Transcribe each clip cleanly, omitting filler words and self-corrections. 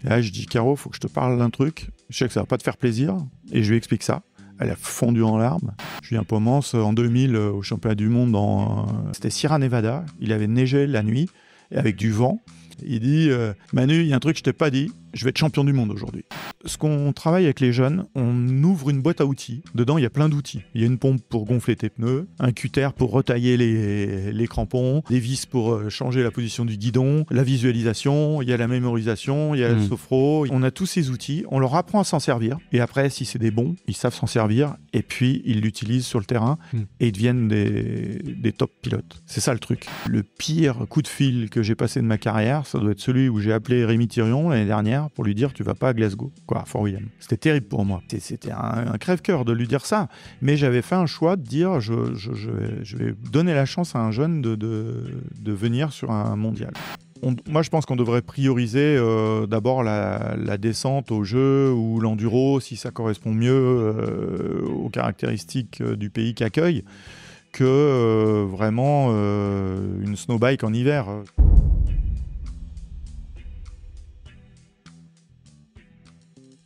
Et là, je dis, Caro, faut que je te parle d'un truc. Je sais que ça va pas te faire plaisir. Et je lui explique ça. Elle a fondu en larmes. Julien Pomance, en 2000, au championnat du monde, c'était Sierra Nevada. Il avait neigé la nuit, et avec du vent. Il dit, Manu, il y a un truc que je t'ai pas dit. Je vais être champion du monde aujourd'hui. Ce qu'on travaille avec les jeunes, on ouvre une boîte à outils. Dedans, il y a plein d'outils. Il y a une pompe pour gonfler tes pneus, un cutter pour retailler les crampons, des vis pour changer la position du guidon, la visualisation, il y a la mémorisation, il y a le sophro. On a tous ces outils, on leur apprend à s'en servir. Et après, si c'est des bons, ils savent s'en servir. Et puis, ils l'utilisent sur le terrain et ils deviennent des top pilotes. C'est ça le truc. Le pire coup de fil que j'ai passé de ma carrière, ça doit être celui où j'ai appelé Rémi Thirion l'année dernière pour lui dire, tu vas pas à Glasgow. Fort William. C'était terrible pour moi. C'était un crève-cœur de lui dire ça. Mais j'avais fait un choix de dire je vais donner la chance à un jeune de venir sur un mondial. Moi, je pense qu'on devrait prioriser d'abord la descente au jeu ou l'enduro, si ça correspond mieux aux caractéristiques du pays qu'accueille, que vraiment une snowbike en hiver.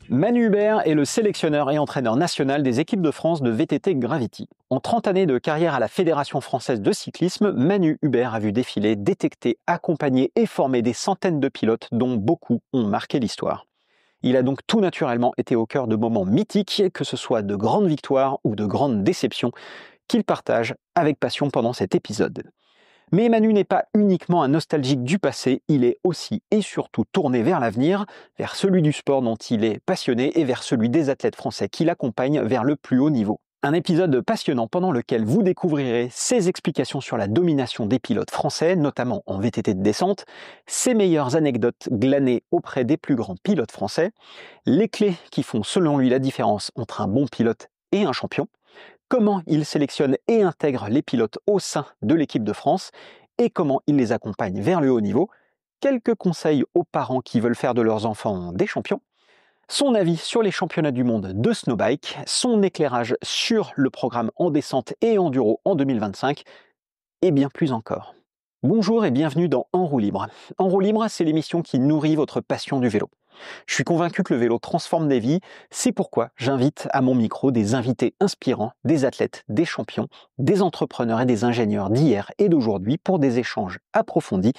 Manu Hubert est le sélectionneur et entraîneur national des équipes de France de VTT Gravity. En 30 années de carrière à la Fédération française de cyclisme, Manu Hubert a vu défiler, détecter, accompagner et former des centaines de pilotes dont beaucoup ont marqué l'histoire. Il a donc tout naturellement été au cœur de moments mythiques, que ce soit de grandes victoires ou de grandes déceptions, qu'il partage avec passion pendant cet épisode. Mais Manu n'est pas uniquement un nostalgique du passé, il est aussi et surtout tourné vers l'avenir, vers celui du sport dont il est passionné et vers celui des athlètes français qui l'accompagnent vers le plus haut niveau. Un épisode passionnant pendant lequel vous découvrirez ses explications sur la domination des pilotes français, notamment en VTT de descente, ses meilleures anecdotes glanées auprès des plus grands pilotes français, les clés qui font selon lui la différence entre un bon pilote et un champion, comment il sélectionne et intègre les pilotes au sein de l'équipe de France et comment il les accompagne vers le haut niveau, quelques conseils aux parents qui veulent faire de leurs enfants des champions, son avis sur les championnats du monde de snowbike, son éclairage sur le programme en descente et enduro en 2025, et bien plus encore. Bonjour et bienvenue dans En roue libre. En roue libre, c'est l'émission qui nourrit votre passion du vélo. Je suis convaincu que le vélo transforme des vies, c'est pourquoi j'invite à mon micro des invités inspirants, des athlètes, des champions, des entrepreneurs et des ingénieurs d'hier et d'aujourd'hui pour des échanges approfondis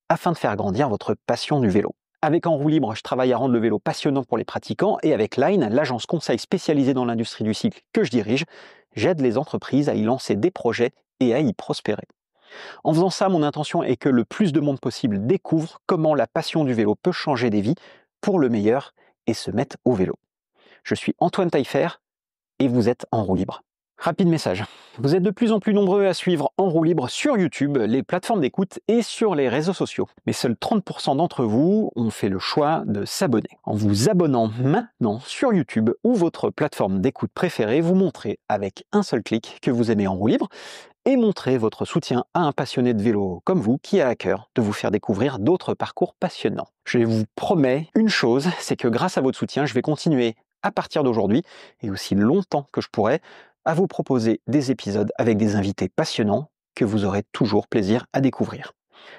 afin de faire grandir votre passion du vélo. Avec En roue libre, je travaille à rendre le vélo passionnant pour les pratiquants et avec Line, l'agence conseil spécialisée dans l'industrie du cycle que je dirige, j'aide les entreprises à y lancer des projets et à y prospérer. En faisant ça, mon intention est que le plus de monde possible découvre comment la passion du vélo peut changer des vies pour le meilleur et se mette au vélo. Je suis Antoine Taillefer et vous êtes En roue libre. Rapide message. Vous êtes de plus en plus nombreux à suivre En roue libre sur YouTube, les plateformes d'écoute et sur les réseaux sociaux. Mais seuls 30% d'entre vous ont fait le choix de s'abonner. En vous abonnant maintenant sur YouTube ou votre plateforme d'écoute préférée, vous montrez avec un seul clic que vous aimez En roue libre et montrez votre soutien à un passionné de vélo comme vous qui a à cœur de vous faire découvrir d'autres parcours passionnants. Je vous promets une chose, c'est que grâce à votre soutien, je vais continuer à partir d'aujourd'hui et aussi longtemps que je pourrai à vous proposer des épisodes avec des invités passionnants que vous aurez toujours plaisir à découvrir.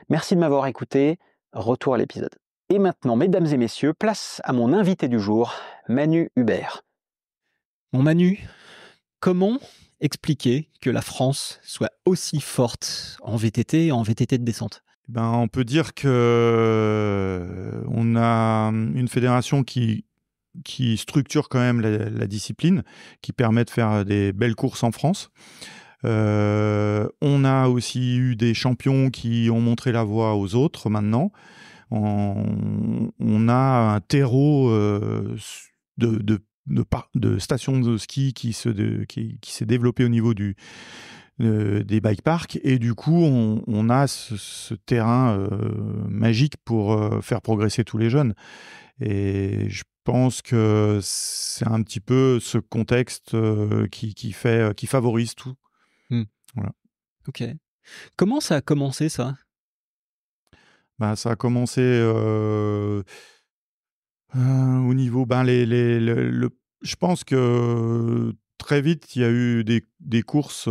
Merci de m'avoir écouté, retour à l'épisode. Et maintenant, mesdames et messieurs, place à mon invité du jour, Manu Hubert. Mon Manu, comment expliquer que la France soit aussi forte en VTT et en VTT de descente ? On peut dire que on a une fédération qui structure quand même la discipline, qui permet de faire des belles courses en France. On a aussi eu des champions qui ont montré la voie aux autres maintenant. On a un terreau de stations de ski qui s'est développé au niveau des bike parks, et du coup on a ce terrain magique pour faire progresser tous les jeunes. Et je pense que c'est un petit peu ce contexte qui favorise tout. Voilà. Ok. Comment ça a commencé, ça ? Ça a commencé au niveau... je pense que très vite, il y a eu des courses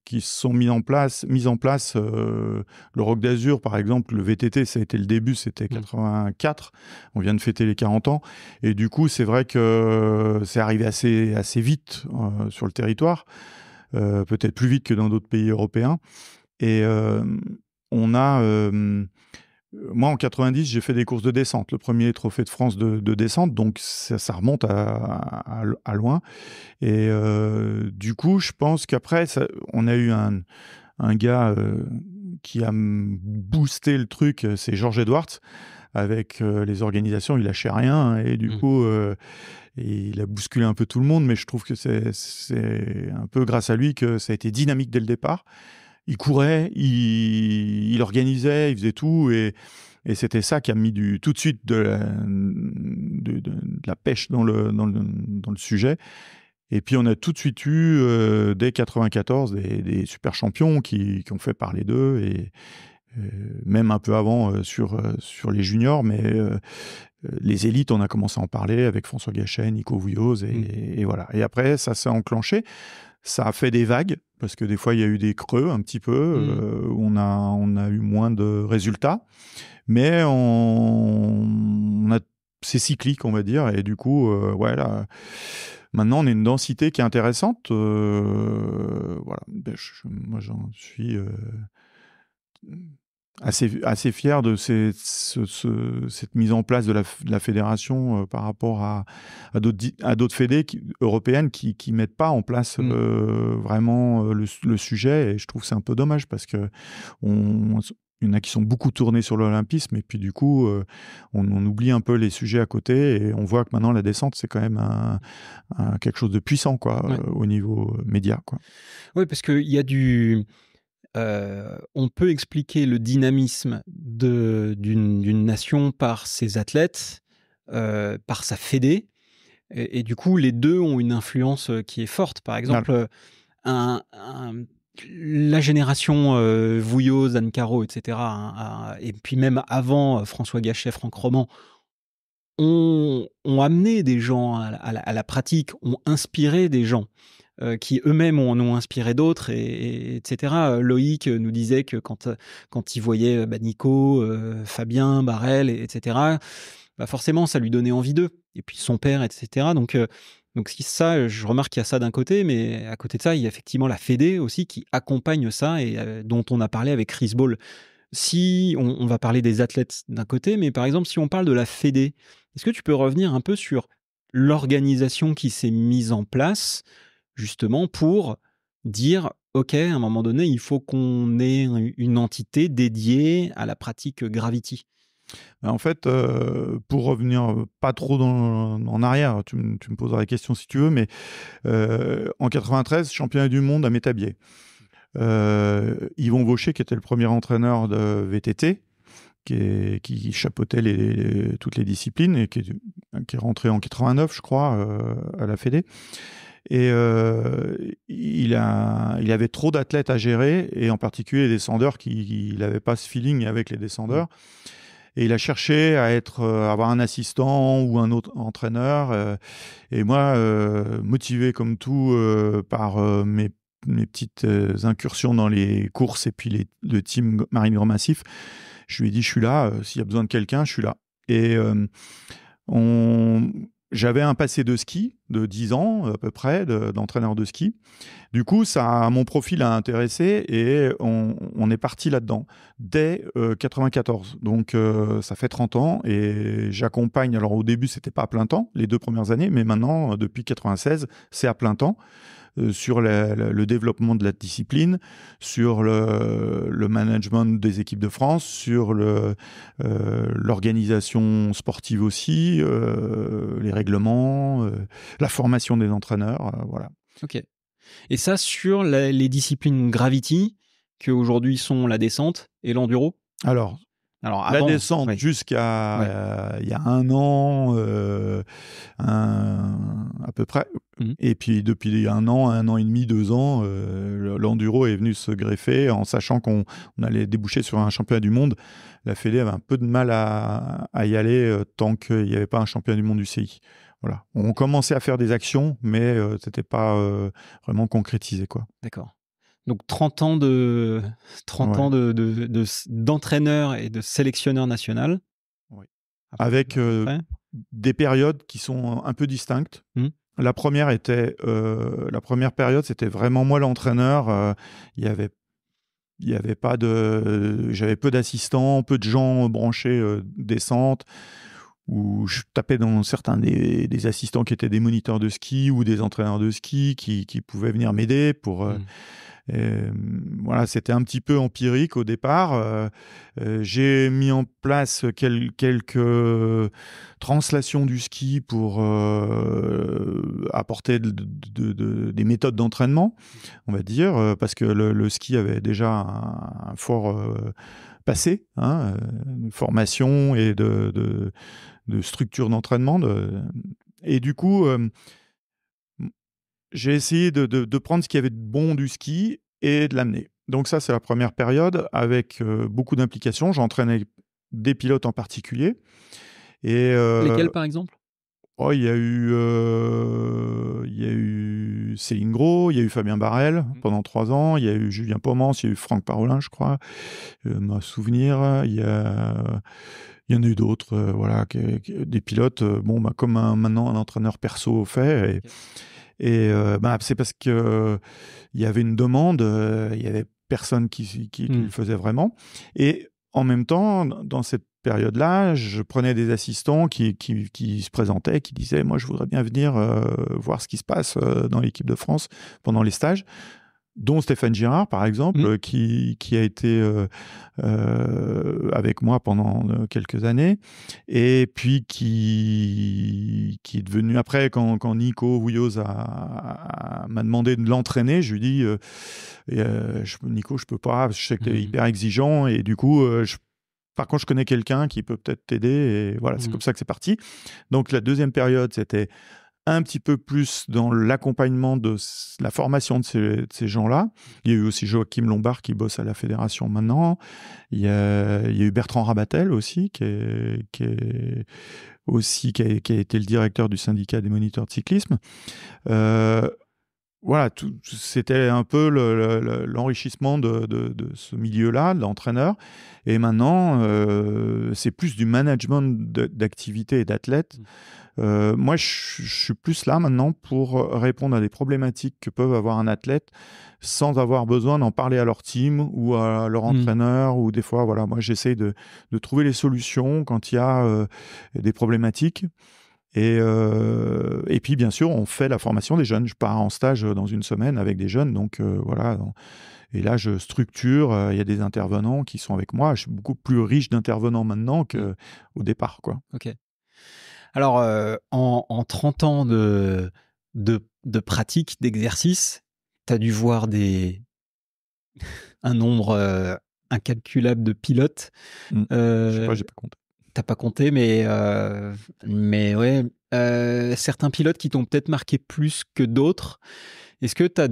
qui se sont mises en place. Le Rock d'Azur, par exemple, le VTT, ça a été le début, c'était 84. On vient de fêter les 40 ans. Et du coup, c'est vrai que c'est arrivé assez vite sur le territoire, peut-être plus vite que dans d'autres pays européens. Et on a... moi, en 90, j'ai fait des courses de descente. Le premier trophée de France de descente, donc ça remonte à loin. Et du coup, je pense qu'après, on a eu un gars qui a boosté le truc, c'est Georges Edwards. Avec les organisations, il lâchait rien. Et du coup, il a bousculé un peu tout le monde. Mais je trouve que c'est un peu grâce à lui que ça a été dynamique dès le départ. Il courait, il organisait, il faisait tout, et c'était ça qui a mis tout de suite de la pêche dans le sujet. Et puis on a tout de suite eu, dès 94, des super champions qui ont fait parler d'eux, et même un peu avant sur les juniors, mais les élites, on a commencé à en parler avec François Gachet, Nico Vouilloz, et voilà. Et après, ça s'est enclenché. Ça a fait des vagues, parce que des fois, il y a eu des creux un petit peu, où on a eu moins de résultats. Mais c'est cyclique, on va dire. Et du coup, là, maintenant, on a une densité qui est intéressante. Voilà. Moi, j'en suis assez fier de cette mise en place de la fédération par rapport à d'autres fédés européennes qui mettent pas en place vraiment le sujet, et je trouve que c'est un peu dommage, parce que il y en a qui sont beaucoup tournés sur l'olympisme, et puis du coup on oublie un peu les sujets à côté, et on voit que maintenant la descente, c'est quand même quelque chose de puissant, quoi, au niveau média, quoi. Oui, parce qu'il y a on peut expliquer le dynamisme d'une nation par ses athlètes, par sa fédé, et du coup, les deux ont une influence qui est forte. Par exemple, la génération Vouilloz, Anne Caro, etc., et puis même avant François Gachet, Franck Roman, ont amené des gens à la pratique, ont inspiré des gens. Qui eux-mêmes en ont inspiré d'autres, etc. Loïc nous disait que quand il voyait Nico, Fabien, Barrel, etc., forcément, ça lui donnait envie d'eux. Et puis son père, etc. Donc ça, je remarque qu'il y a ça d'un côté, mais à côté de ça, il y a effectivement la Fédé aussi qui accompagne ça, et dont on a parlé avec Chris Ball. Si on va parler des athlètes d'un côté, mais par exemple, si on parle de la Fédé, est-ce que tu peux revenir un peu sur l'organisation qui s'est mise en place, justement pour dire, OK, à un moment donné, il faut qu'on ait une entité dédiée à la pratique Gravity? En fait, pour revenir pas trop en arrière, tu me poseras la question si tu veux, mais en 93, championnat du monde à Métabier. Yvon Vaucher, qui était le premier entraîneur de VTT, qui chapeautait toutes les disciplines, et qui est rentré en 89, je crois, à la Fédé. Et il avait trop d'athlètes à gérer, et en particulier les descendeurs, il n'avait pas ce feeling avec les descendeurs. Et il a cherché à avoir un assistant ou un autre entraîneur. Et moi, motivé comme tout par mes petites incursions dans les courses et puis le team Marine Grand Massif, je lui ai dit, je suis là, s'il y a besoin de quelqu'un, je suis là. Et j'avais un passé de ski de 10 ans à peu près, d'entraîneur de ski. Du coup, mon profil a intéressé, et on est parti là-dedans dès 94. Donc, ça fait 30 ans, et j'accompagne. Alors, au début, c'était pas à plein temps, les 2 premières années, mais maintenant, depuis 96, c'est à plein temps. Sur le développement de la discipline, sur le management des équipes de France, sur l'organisation sportive aussi, les règlements, la formation des entraîneurs, voilà. Ok. Et ça, sur les disciplines Gravity, qui aujourd'hui sont la descente et l'enduro? Alors avant, la descente, jusqu'à il y a un an, à peu près. Mhm. Et puis depuis un an et demi, 2 ans, l'enduro est venu se greffer en sachant qu'on allait déboucher sur un championnat du monde. La Fédé avait un peu de mal à y aller tant qu'il n'y avait pas un championnat du monde UCI. Voilà. On commençait à faire des actions, mais c'était pas vraiment concrétisé, quoi. D'accord. Donc 30 ans de 30 Ouais. ans d'entraîneur et de sélectionneur national. Oui. À peu Avec près. des périodes qui sont un peu distinctes. Mhm. La première période, c'était vraiment moi l'entraîneur. Il y avait pas j'avais peu d'assistants, peu de gens branchés descente, où je tapais dans certains des assistants qui étaient des moniteurs de ski ou des entraîneurs de ski qui pouvaient venir m'aider pour. Voilà, c'était un petit peu empirique au départ. J'ai mis en place quelques translations du ski pour apporter des méthodes d'entraînement, on va dire, parce que le ski avait déjà un fort passé, hein, de formation et de structure d'entraînement. Et du coup, j'ai essayé de prendre ce qu'il y avait de bon du ski et de l'amener. Donc ça, c'est la première période avec beaucoup d'implications. J'entraînais des pilotes en particulier. Et, Lesquels, par exemple? il y a eu Céline Gros, il y a eu Fabien Barrel pendant 3 ans, il y a eu Julien Pomance, il y a eu Franck Parolin, je crois, me souvenir. Il y en a eu d'autres, voilà, des pilotes, comme maintenant un entraîneur perso fait. Et c'est parce que il y avait une demande, il y avait personne qui le faisait vraiment. Et en même temps, dans cette période-là, je prenais des assistants qui se présentaient, qui disaient « Moi, je voudrais bien venir voir ce qui se passe dans l'équipe de France pendant les stages », dont Stéphane Girard, par exemple, qui a été avec moi pendant quelques années, et puis qui est devenu, après, quand Nico Vouilloz m'a demandé de l'entraîner, je lui dis Nico, je peux pas, je sais que tu es hyper exigeant, et du coup, par contre, je connais quelqu'un qui peut peut-être t'aider, et voilà, c'est comme ça que c'est parti. Donc la deuxième période, c'était un petit peu plus dans l'accompagnement de la formation de ces gens-là. Il y a eu aussi Joachim Lombard qui bosse à la fédération maintenant. Il y a eu Bertrand Rabatel aussi, qui a été le directeur du syndicat des moniteurs de cyclisme. Voilà, c'était un peu l'enrichissement de ce milieu-là, de l'entraîneur. Et maintenant, c'est plus du management d'activités et d'athlètes. Moi, je suis plus là maintenant pour répondre à des problématiques que peuvent avoir un athlète sans avoir besoin d'en parler à leur team ou à leur entraîneur. Ou des fois, voilà, moi, j'essaie de trouver les solutions quand il y a des problématiques. Et puis, bien sûr, on fait la formation des jeunes. Je pars en stage dans une semaine avec des jeunes. Donc, voilà. Et là, je structure. Il y a des intervenants qui sont avec moi. Je suis beaucoup plus riche d'intervenants maintenant qu'au départ, quoi. Ok. Alors, en 30 ans de pratique, d'exercice, tu as dû voir un nombre incalculable de pilotes. Je sais pas, j'ai pas compté. T'as pas compté, mais ouais. Certains pilotes qui t'ont peut-être marqué plus que d'autres. Est-ce que tu as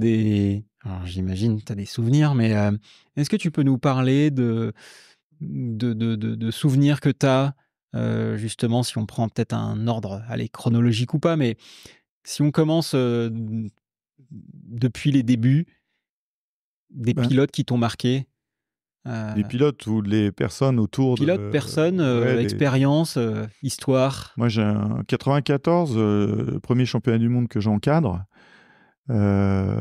alors j'imagine tu as des souvenirs, mais est-ce que tu peux nous parler de souvenirs que tu as, justement, si on prend peut-être un ordre, allez, chronologique ou pas, mais si on commence depuis les débuts, des pilotes qui t'ont marqué. Les pilotes ou les personnes autour Pilote, personne, expérience, histoire. Moi, j'ai un 94, premier championnat du monde que j'encadre. Je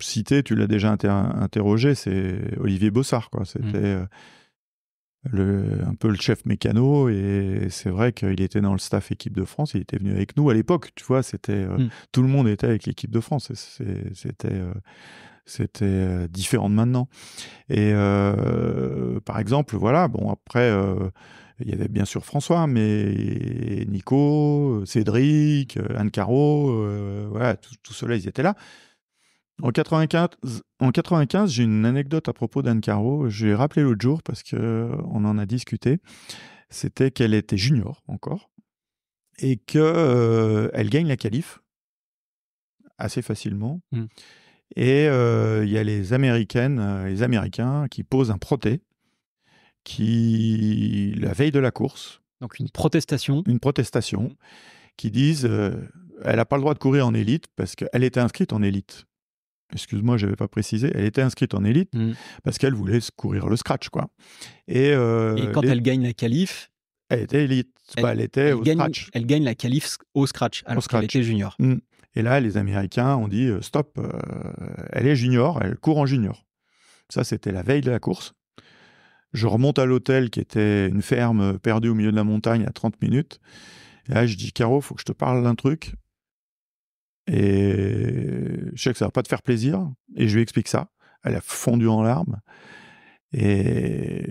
citais, tu l'as déjà interrogé, c'est Olivier Bossard, quoi. C'était un peu le chef mécano, et c'est vrai qu'il était dans le staff équipe de France. Il était venu avec nous à l'époque, tu vois. C'était tout le monde était avec l'équipe de France. C'était différent de maintenant. Et par exemple, voilà, bon, après, il y avait bien sûr François, mais Nico, Cédric, Anne Caro, voilà, tout cela, ils étaient là. En 95, j'ai une anecdote à propos d'Anne Caro. Je l'ai rappelé l'autre jour parce qu'on en a discuté. C'était qu'elle était junior encore. et qu'elle gagne la qualif assez facilement. Et il y a les Américains qui posent un protêt la veille de la course. Donc une protestation. Qui disent elle n'a pas le droit de courir en élite parce qu'elle était inscrite en élite. Excuse-moi, je n'avais pas précisé. Elle était inscrite en élite parce qu'elle voulait courir le scratch, quoi. Et quand elle gagne la qualif, elle était élite. Elle était au scratch. Elle gagne la qualif au scratch, alors qu'elle était junior. Et là, les Américains ont dit stop, elle est junior, elle court en junior. Ça, c'était la veille de la course. Je remonte à l'hôtel qui était une ferme perdue au milieu de la montagne à 30 minutes. Et là, je dis, Caro, il faut que je te parle d'un truc. Et je sais que ça va pas te faire plaisir. Et je lui explique ça. Elle a fondu en larmes. Et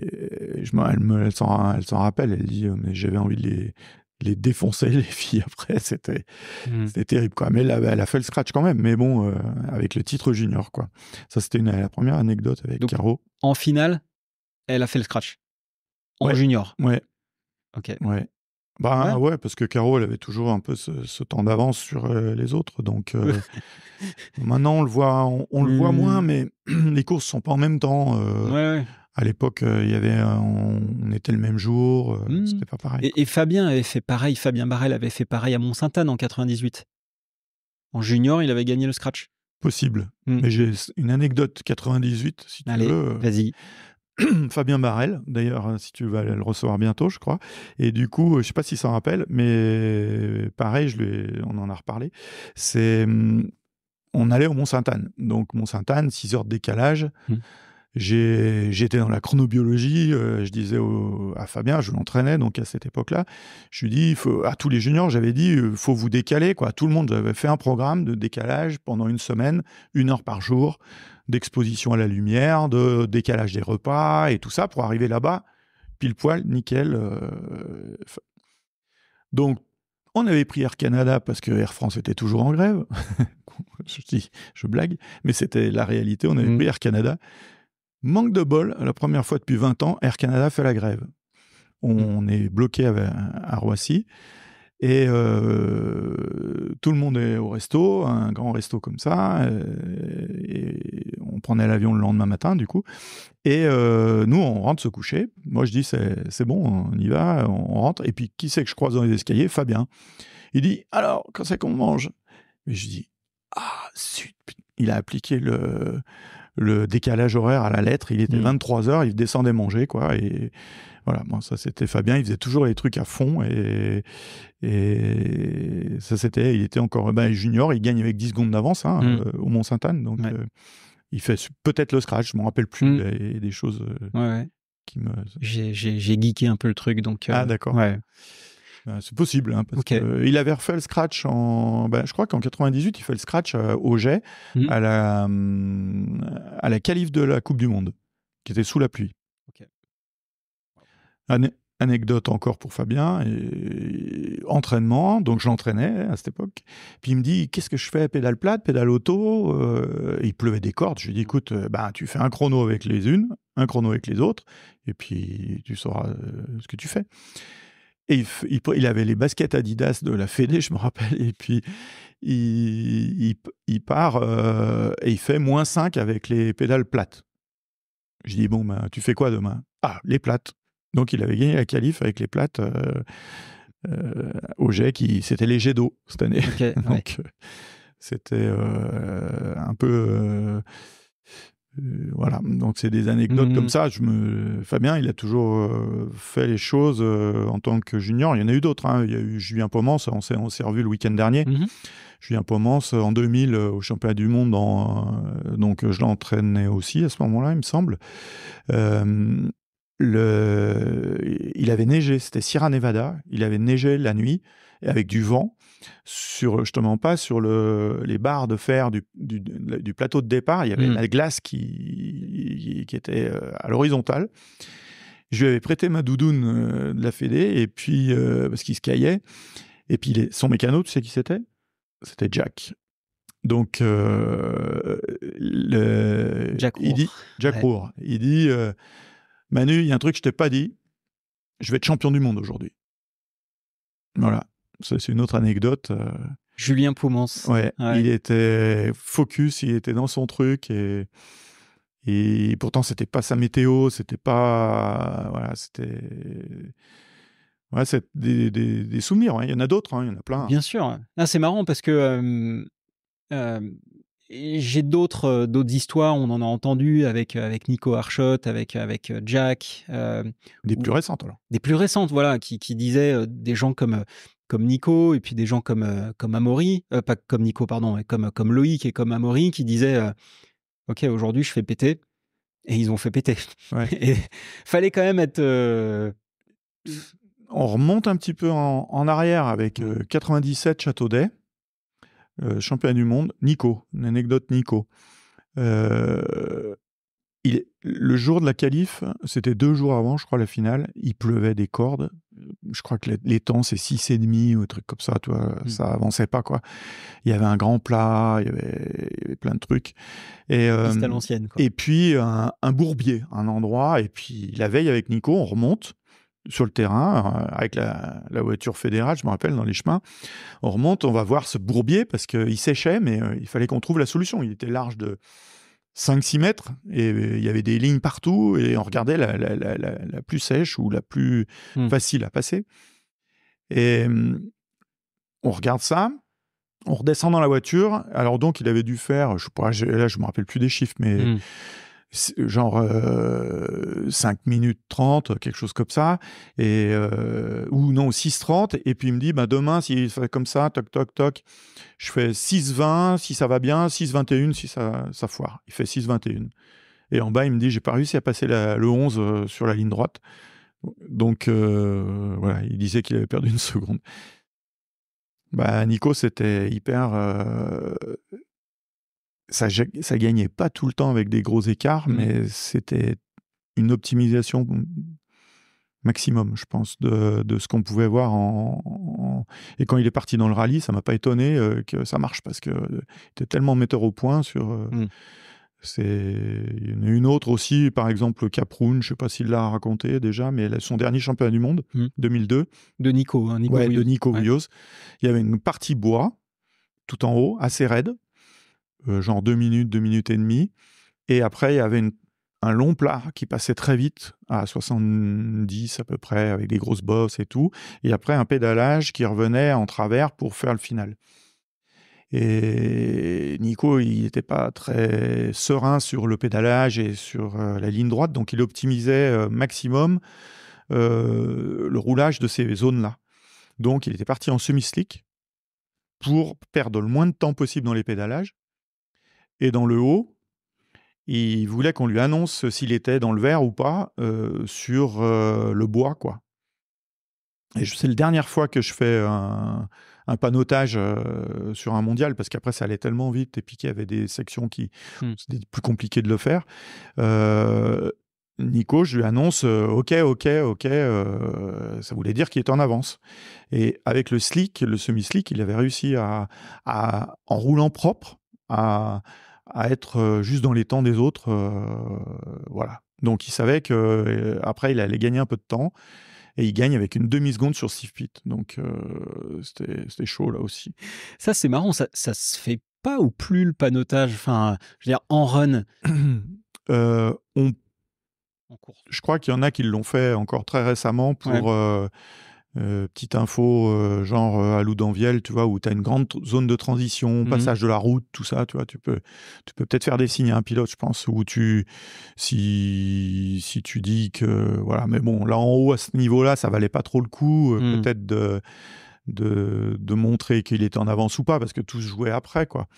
elle s'en rappelle. Elle dit, mais j'avais envie de les défoncer, les filles, après. C'était terrible, quoi. Mais elle a fait le scratch quand même. Mais bon, avec le titre junior, quoi. Ça, c'était la première anecdote avec Caro. En finale, elle a fait le scratch. En junior. Ouais. Ok. Ouais. Ouais, parce que Caro, elle avait toujours un peu ce temps d'avance sur les autres. Donc maintenant, on le voit moins, mais les courses sont pas en même temps. À l'époque, on était le même jour. C'était pas pareil. Et Fabien avait fait pareil. Fabien Barrel avait fait pareil à Mont-Sainte-Anne en 98. En junior, il avait gagné le scratch. Possible. Mais j'ai une anecdote 98, si tu veux. Vas-y. Fabien Barrel, d'ailleurs, si tu vas le recevoir bientôt, je crois. Et du coup, je ne sais pas s'il s'en rappelle, mais pareil, on en a reparlé. On allait au Mont-Sainte-Anne. Donc, Mont-Sainte-Anne, 6 heures de décalage. J'étais dans la chronobiologie. Je disais à Fabien, je l'entraînais donc à cette époque-là. Je lui dis, à tous les juniors, j'avais dit, il faut vous décaler, quoi. Tout le monde avait fait un programme de décalage pendant une semaine, 1 heure par jour, d'exposition à la lumière, de décalage des repas et tout ça pour arriver là-bas, pile poil, nickel. Donc, on avait pris Air Canada parce que Air France était toujours en grève. Je blague, mais c'était la réalité. On avait pris Air Canada. Manque de bol, la première fois depuis 20 ans, Air Canada fait la grève. On est bloqué à Roissy. Et tout le monde est au resto, un grand resto comme ça. Et on prenait l'avion le lendemain matin, du coup. Et nous, on rentre se coucher. Moi, je dis, c'est bon, on y va, on rentre. Et puis, qui c'est que je croise dans les escaliers? Fabien. Il dit, alors, quand c'est qu'on mange? Et je dis, ah, zut, il a appliqué le décalage horaire à la lettre. Il était 23h, il descendait manger, quoi. Et voilà, bon, ça c'était Fabien, il faisait toujours les trucs à fond et ça c'était, il était encore junior, il gagne avec 10 secondes d'avance au Mont-Sainte-Anne, donc il fait peut-être le scratch, je m'en rappelle plus, des choses qui me... J'ai geeké un peu le truc, donc... Ah d'accord. Ouais. C'est possible, parce qu'il avait refait le scratch je crois qu'en 98, il fait le scratch au jet à la qualif de la Coupe du Monde, qui était sous la pluie. Anecdote encore pour Fabien, entraînement, donc je l'entraînais à cette époque. Puis il me dit, qu'est-ce que je fais? Pédale plate, pédale auto? Il pleuvait des cordes. Je lui dis, écoute, tu fais un chrono avec les unes, un chrono avec les autres, et puis tu sauras ce que tu fais. Et il avait les baskets Adidas de la Fédé, je me rappelle, et puis il part et il fait -5 avec les pédales plates. Je dis, bon, tu fais quoi demain? Ah, les plates. Donc il avait gagné la qualif avec les plates au jet, c'était les jets d'eau cette année. Donc c'était un peu... voilà, donc c'est des anecdotes comme ça. Fabien, il a toujours fait les choses en tant que junior. Il y en a eu d'autres. Il y a eu Julien Pomance, on s'est revu le week-end dernier. Julien Pomance, en 2000, au championnat du monde, donc je l'entraînais aussi à ce moment-là, il me semble. Il avait neigé, c'était Sierra Nevada. Il avait neigé la nuit avec du vent. Justement pas sur les barres de fer du plateau de départ, il y avait la glace qui était à l'horizontale. Je lui avais prêté ma doudoune de la Fédé, et puis parce qu'il se caillait, et puis son mécano, tu sais qui c'était? C'était Jack. Donc Jack Roure. Il dit, Manu, il y a un truc que je t'ai pas dit, je vais être champion du monde aujourd'hui. Voilà. Ça, c'est une autre anecdote. Julien Poumance. Ouais, il était focus, il était dans son truc et pourtant c'était pas sa météo, c'était pas voilà, c'était ouais, c'est des souvenirs. Hein. Il y en a d'autres, hein, il y en a plein. Bien sûr. Ah, c'est marrant parce que j'ai d'autres histoires. On en a entendu avec Nico Arshot, avec Jack. Des plus récentes alors. Des plus récentes, voilà, qui disaient des gens comme Nico et puis des gens comme Amaury, pas comme Nico, pardon, mais comme Loïc et comme Amaury qui disaient ok, aujourd'hui je fais péter, et ils ont fait péter. Ouais. Et fallait quand même être. On remonte un petit peu en arrière avec 97 Châteaudet, champion du monde. Nico, une anecdote Nico. Le jour de la qualif, c'était 2 jours avant, je crois, la finale. Il pleuvait des cordes. Je crois que les temps, c'est 6,5 ou un truc comme ça, tu vois. Ça avançait pas, quoi. Il y avait un grand plat, il y avait plein de trucs. Et, piste à l'ancienne, quoi. Et puis, un bourbier, un endroit. Et puis, la veille, avec Nico, on remonte sur le terrain, avec la voiture fédérale, je me rappelle, dans les chemins. On remonte, on va voir ce bourbier, parce qu'il séchait, mais il fallait qu'on trouve la solution. Il était large de 5-6 mètres, et il y avait des lignes partout, et on regardait la plus sèche ou la plus facile à passer. Et on regarde ça, on redescend dans la voiture. Alors donc, il avait dû faire, là je me rappelle plus des chiffres, mais genre 5 minutes 30, quelque chose comme ça, et, ou non, 6:30, et puis il me dit, demain, s'il fait comme ça, toc, toc, toc, je fais 6:20, si ça va bien, 6:21, si ça foire. Il fait 6:21. Et en bas, il me dit, j'ai pas réussi à passer le 11 sur la ligne droite. Donc, voilà, il disait qu'il avait perdu 1 seconde. Nico, c'était hyper... Ça gagnait pas tout le temps avec des gros écarts, mais c'était une optimisation maximum, je pense, de ce qu'on pouvait voir Et quand il est parti dans le rallye, ça m'a pas étonné que ça marche, parce qu'il était tellement metteur au point sur... Il y en a une autre aussi, par exemple Caproun, je sais pas s'il l'a raconté déjà, mais son dernier championnat du monde, 2002. De Nico, hein, Nico Vouilloz. De Nico Vouilloz. Il y avait une partie bois, tout en haut, assez raide, genre 2 minutes, 2 minutes et demie. Et après, il y avait un long plat qui passait très vite, à 70 à peu près, avec des grosses bosses et tout. Et après, un pédalage qui revenait en travers pour faire le final. Et Nico, il n'était pas très serein sur le pédalage et sur la ligne droite, donc il optimisait maximum le roulage de ces zones-là. Donc, il était parti en semi-slick pour perdre le moins de temps possible dans les pédalages. Et dans le haut, il voulait qu'on lui annonce s'il était dans le vert ou pas sur le bois, quoi. Et c'est la dernière fois que je fais un panotage sur un mondial, parce qu'après ça allait tellement vite, et puis qu'il y avait des sections qui c'était plus compliqué de le faire. Nico, je lui annonce ok, ça voulait dire qu'il était en avance. Et avec le semi-slick, il avait réussi en roulant propre, à être juste dans les temps des autres. Voilà. Donc il savait qu'après il allait gagner un peu de temps. Et il gagne avec une demi-seconde sur Steve Pitt. Donc, c'était chaud, là aussi. Ça, c'est marrant. Ça se fait pas ou plus, le panotage? Enfin, je veux dire, en run. En course. Je crois qu'il y en a qui l'ont fait encore très récemment pour... petite info, genre à Loudanviel, tu vois, où tu as une grande zone de transition, passage de la route, tout ça, tu vois, tu peux peut-être faire des signes à un pilote, je pense, où si tu dis que, voilà, mais bon, là en haut, à ce niveau-là, ça valait pas trop le coup, peut-être de montrer qu'il était en avance ou pas, parce que tout se jouait après, quoi.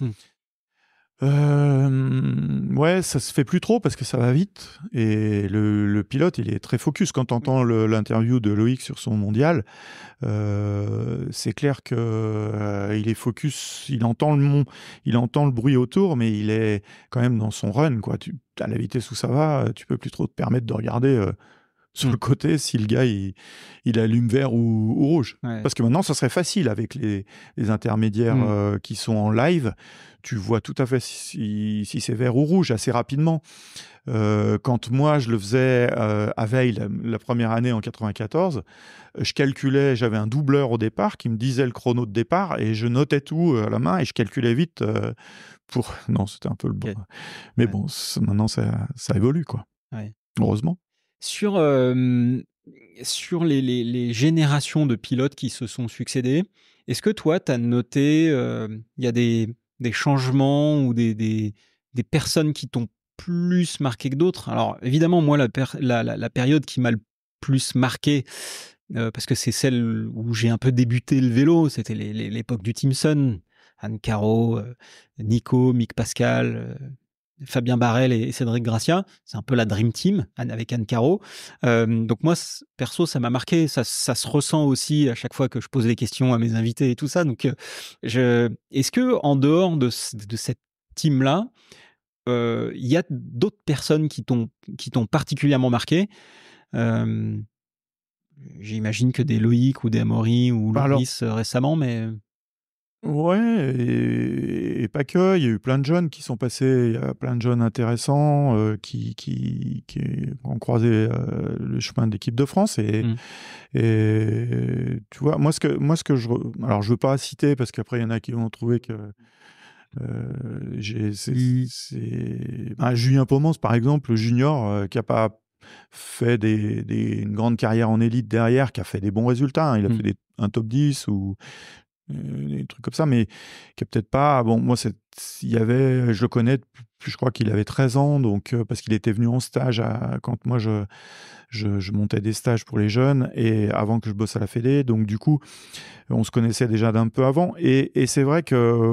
Ouais, ça se fait plus trop parce que ça va vite, et le pilote, il est très focus. Quand tu entends l'interview de Loïc sur son mondial, c'est clair que il est focus, il entend le bruit autour, mais il est quand même dans son run, quoi. À la vitesse où ça va, tu peux plus trop te permettre de regarder sur le côté si le gars il allume vert ou rouge. Ouais. Parce que maintenant, ça serait facile avec les intermédiaires qui sont en live. Tu vois tout à fait si c'est vert ou rouge assez rapidement. Quand moi, je le faisais à Veil, la première année en 94, je calculais, j'avais un doubleur au départ qui me disait le chrono de départ et je notais tout à la main et je calculais vite pour... Non, c'était un peu le bon. Okay. Mais bon, maintenant, ça évolue, quoi. Ouais. Heureusement. Sur les générations de pilotes qui se sont succédés, est-ce que toi, tu as noté, il y a des changements ou des personnes qui t'ont plus marqué que d'autres? Alors, évidemment, moi, la période qui m'a le plus marqué, parce que c'est celle où j'ai un peu débuté le vélo, c'était l'époque du Team Sun, Anne Caro, Nico, Mick Pascal, Fabien Barrel et Cédric Gracia. C'est un peu la Dream Team avec Anne Caro. Donc moi, perso, ça m'a marqué. Ça se ressent aussi à chaque fois que je pose des questions à mes invités et tout ça. Donc, est-ce que en dehors de cette team-là, il y a d'autres personnes qui t'ont particulièrement marqué? J'imagine que des Loïc ou des Amaury ou Loris récemment, mais... Ouais, et pas que. Il y a eu plein de jeunes qui sont passés. Il y a plein de jeunes intéressants qui ont croisé le chemin de l'équipe de France. Et tu vois, moi, ce que je... Alors, je veux pas citer parce qu'après, il y en a qui vont trouver que... Julien Pomance, par exemple, le junior, qui n'a pas fait une grande carrière en élite derrière, qui a fait des bons résultats. Hein. Il a fait un top 10 ou des trucs comme ça, mais qui a peut-être pas... Bon, moi, je le connais, je crois qu'il avait 13 ans, donc, parce qu'il était venu en stage quand moi, je montais des stages pour les jeunes, et avant que je bosse à la Fédé, donc du coup, on se connaissait déjà d'un peu avant, et c'est vrai que...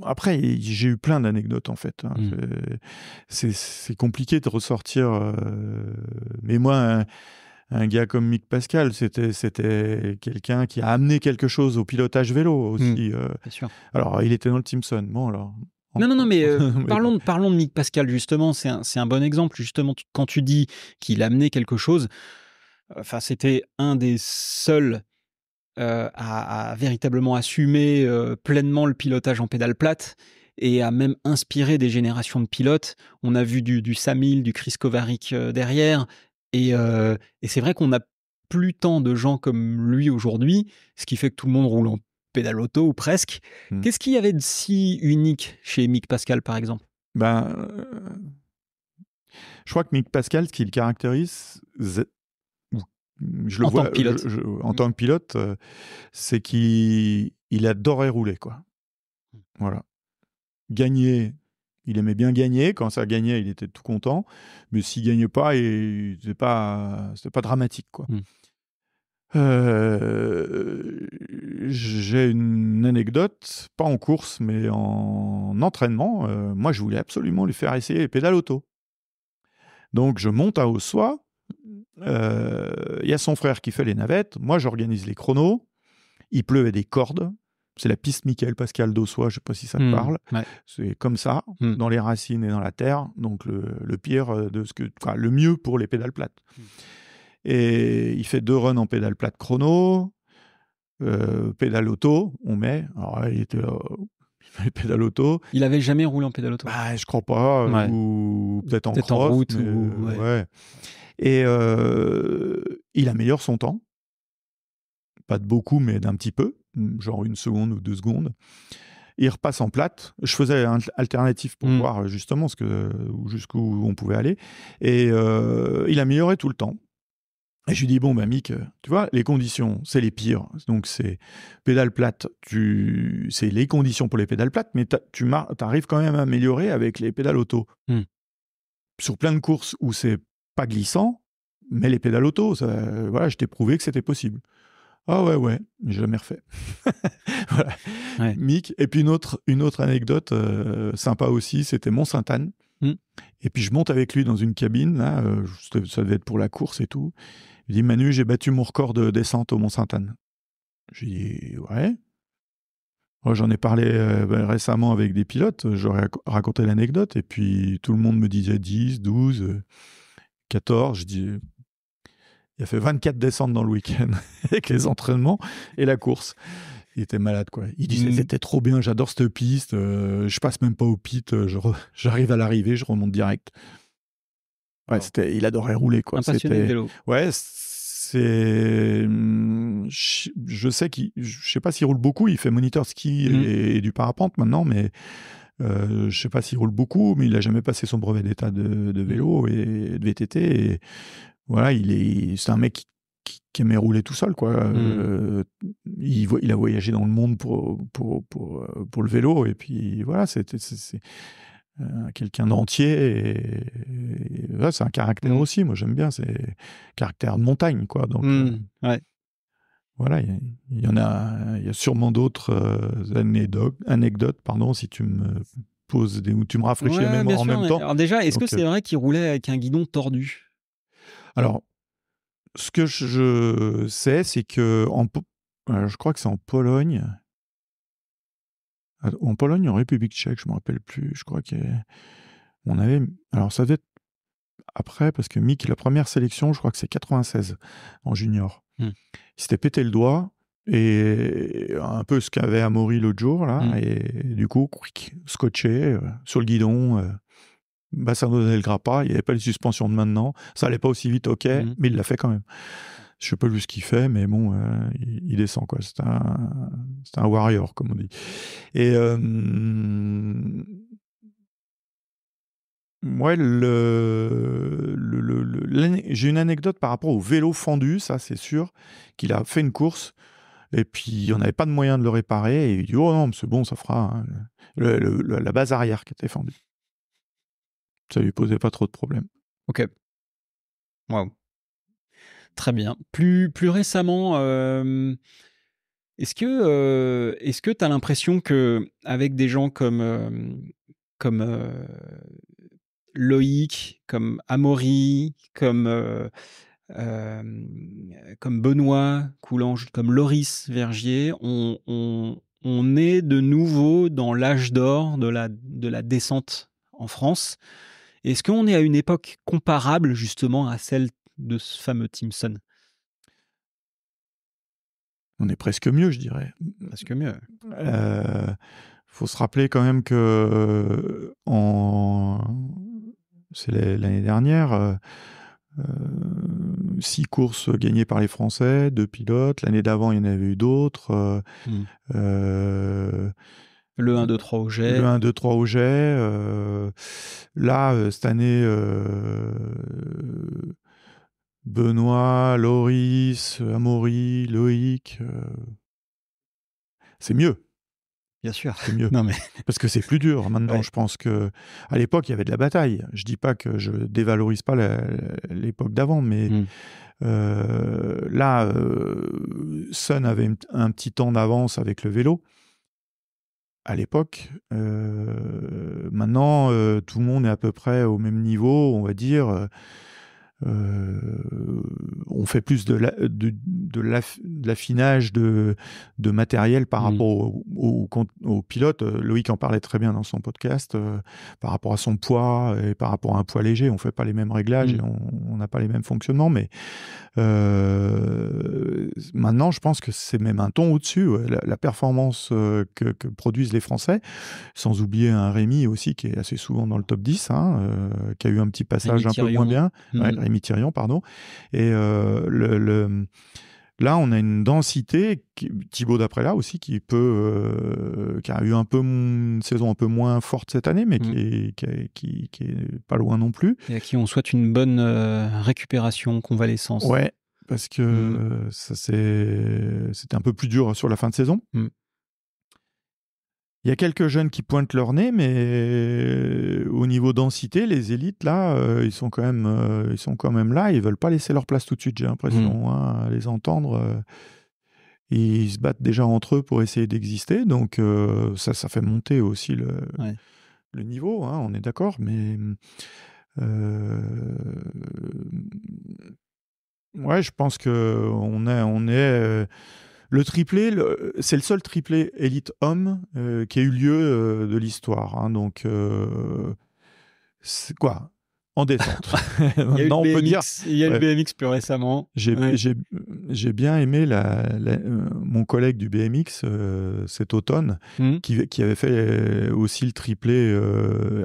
Après, j'ai eu plein d'anecdotes, en fait. Hein. C'est compliqué de ressortir... Mais moi... Un gars comme Mick Pascal, c'était quelqu'un qui a amené quelque chose au pilotage vélo aussi. Bien sûr. Alors, il était dans le Team Sun. Bon, alors... Non, mais parlons de Mick Pascal, justement. C'est un bon exemple. Justement, quand tu dis qu'il a amené quelque chose, c'était un des seuls à véritablement assumer pleinement le pilotage en pédale plate et à même inspirer des générations de pilotes. On a vu du Sam Hill, du Chris Kovarik derrière. Et c'est vrai qu'on n'a plus tant de gens comme lui aujourd'hui, ce qui fait que tout le monde roule en pédale auto ou presque. Qu'est-ce qu'il y avait de si unique chez Mick Pascal, par exemple? Je crois que Mick Pascal, ce qui le caractérise, je le vois en tant que pilote, c'est qu'il adorait rouler, quoi. Voilà. Gagner. Il aimait bien gagner. Quand ça gagnait, il était tout content. Mais s'il ne gagnait pas, c'était pas dramatique, quoi. J'ai une anecdote, pas en course, mais en entraînement. Moi, je voulais absolument lui faire essayer les pédales auto. Donc, je monte à Ossois. Il y a son frère qui fait les navettes. Moi, j'organise les chronos. Il pleut et des cordes. C'est la piste Michael Pascal d'Ossois, je ne sais pas si ça te parle. Ouais. C'est comme ça, dans les racines et dans la terre. Donc le pire le mieux pour les pédales plates. Et il fait 2 runs en pédale plate chrono, pédale auto, on met. Alors là, il était là, pédale auto. Il avait jamais roulé en pédale auto? Je crois pas, ouais. Ou peut-être en cross, en route. Mais, ouais. Et il améliore son temps. Pas de beaucoup, mais d'un petit peu, genre 1 seconde ou 2 secondes. Il repasse en plate. Je faisais un alternatif pour voir justement jusqu'où on pouvait aller. Et il améliorait tout le temps. Et je lui dis, bon, Mick, tu vois, les conditions, c'est les pires. Donc, c'est pédale plate, c'est les conditions pour les pédales plates, mais tu arrives quand même à améliorer avec les pédales auto. Sur plein de courses où c'est pas glissant, mais les pédales auto, voilà, je t'ai prouvé que c'était possible. Ah ouais, j'ai jamais refait. Voilà. Ouais. Mick. Et puis une autre anecdote sympa aussi, c'était Mont-Sainte-Anne. Et puis je monte avec lui dans une cabine, là, ça devait être pour la course et tout. Il dit, Manu, j'ai battu mon record de descente au Mont-Sainte-Anne. J'ai dit, ouais. Moi, j'en ai parlé récemment avec des pilotes, j'aurais raconté l'anecdote, et puis tout le monde me disait 10, 12, 14, je dis... Il a fait 24 descentes dans le week-end avec les entraînements et la course. Il était malade, quoi. Il disait c'était trop bien, j'adore cette piste, je passe même pas au pit, j'arrive à l'arrivée, je remonte direct. Ouais, il adorait rouler, quoi. Un passionné de vélo. Ouais, je sais pas s'il roule beaucoup, il fait moniteur ski et du parapente maintenant, mais je sais pas s'il roule beaucoup, mais il a jamais passé son brevet d'état de vélo et de VTT. Et voilà, c'est un mec qui aimait rouler tout seul, quoi. Il a voyagé dans le monde pour le vélo, et puis voilà, c'est quelqu'un d'entier, et voilà, c'est un caractère aussi, moi j'aime bien, c'est caractère de montagne, quoi. Donc ouais. voilà, il y a sûrement d'autres anecdotes, pardon, si tu me poses ou tu me rafraîchis la mémoire en même temps. Alors déjà, est-ce que c'est vrai qu'il roulait avec un guidon tordu? Alors, ce que je sais, c'est que je crois que c'est en Pologne. En Pologne, en République tchèque, je me rappelle plus. Je crois qu'on avait. Alors, ça devait être après, parce que Mick, la première sélection, je crois que c'est 96 en junior. Il s'était pété le doigt, et un peu ce qu'avait Amaury l'autre jour, là, et du coup, scotché sur le guidon. Ça donnait le grappin, il n'y avait pas les suspensions de maintenant, ça allait pas aussi vite, ok, mais il l'a fait quand même. Je sais pas lui ce qu'il fait, mais bon, il descend, quoi. C'est un warrior, comme on dit. Et ouais, j'ai une anecdote par rapport au vélo fendu, ça c'est sûr, qu'il a fait une course, et puis on n'avait pas de moyen de le réparer, et il dit, oh non, c'est bon, ça fera, hein. La base arrière qui était fendue. Ça lui posait pas trop de problèmes. Ok. Waouh. Très bien. Plus récemment, est-ce que tu as l'impression qu'avec des gens comme Loïc, comme Amaury, comme Benoît Coulange, comme Loris Vergier, on est de nouveau dans l'âge d'or de la descente en France? Est-ce qu'on est à une époque comparable justement à celle de ce fameux Timpson? On est presque mieux, je dirais. Presque mieux. Faut se rappeler quand même que c'est l'année dernière, 6 courses gagnées par les Français, 2 pilotes. L'année d'avant, il y en avait eu d'autres. Le 1, 2, 3 au jet. Le 1, 2, 3 au jet. Là, cette année, Benoît, Loris, Amaury, Loïc, c'est mieux. Bien sûr. C'est mieux. Non mais... Parce que c'est plus dur maintenant. Ouais. Je pense qu'à l'époque, il y avait de la bataille. Je dis pas que je dévalorise pas l'époque d'avant, mais là, Sun avait un petit temps d'avance avec le vélo. À l'époque, maintenant, tout le monde est à peu près au même niveau, on va dire. On fait plus de l'affinage de matériel par rapport au pilote. Loïc en parlait très bien dans son podcast, par rapport à son poids et par rapport à un poids léger. On ne fait pas les mêmes réglages et on n'a pas les mêmes fonctionnements, mais maintenant, je pense que c'est même un ton au-dessus. La performance que produisent les Français, sans oublier un Rémi aussi qui est assez souvent dans le top 10, qui a eu un petit passage un peu moins bien. Rémi Thirion, pardon. Et là, on a une densité, Thibaut Daprella aussi, qui a eu une saison un peu moins forte cette année, mais qui est pas loin non plus. Et à qui on souhaite une bonne récupération, convalescence. Ouais, parce que c'était un peu plus dur sur la fin de saison. Il y a quelques jeunes qui pointent leur nez, mais au niveau densité, les élites, là, ils sont quand même là. Ils ne veulent pas laisser leur place tout de suite, j'ai l'impression, à les entendre. Ils se battent déjà entre eux pour essayer d'exister. Donc, ça fait monter aussi le niveau, on est d'accord. Mais ouais, je pense qu'on est le triplé, c'est le seul triplé élite homme qui a eu lieu de l'histoire. Donc, c'est quoi ? en descente. Maintenant, on peut dire. Il y a le BMX plus récemment. J'ai bien aimé mon collègue du BMX cet automne qui avait fait aussi le triplé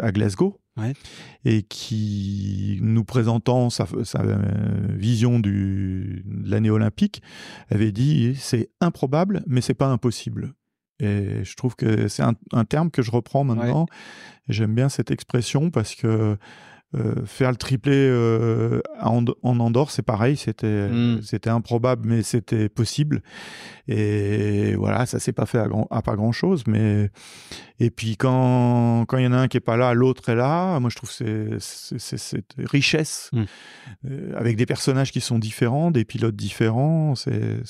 à Glasgow. Ouais. Et qui, nous présentant sa vision de l'année olympique, avait dit c'est improbable, mais c'est pas impossible. Et je trouve que c'est un terme que je reprends maintenant. Ouais. J'aime bien cette expression parce que faire le triplé en Andorre, c'est pareil, c'était improbable, mais c'était possible. Et voilà, ça s'est pas fait à pas grand-chose. Et puis quand il y en a un qui est pas là, l'autre est là. Moi, je trouve que c'est cette richesse avec des personnages qui sont différents, des pilotes différents. C'est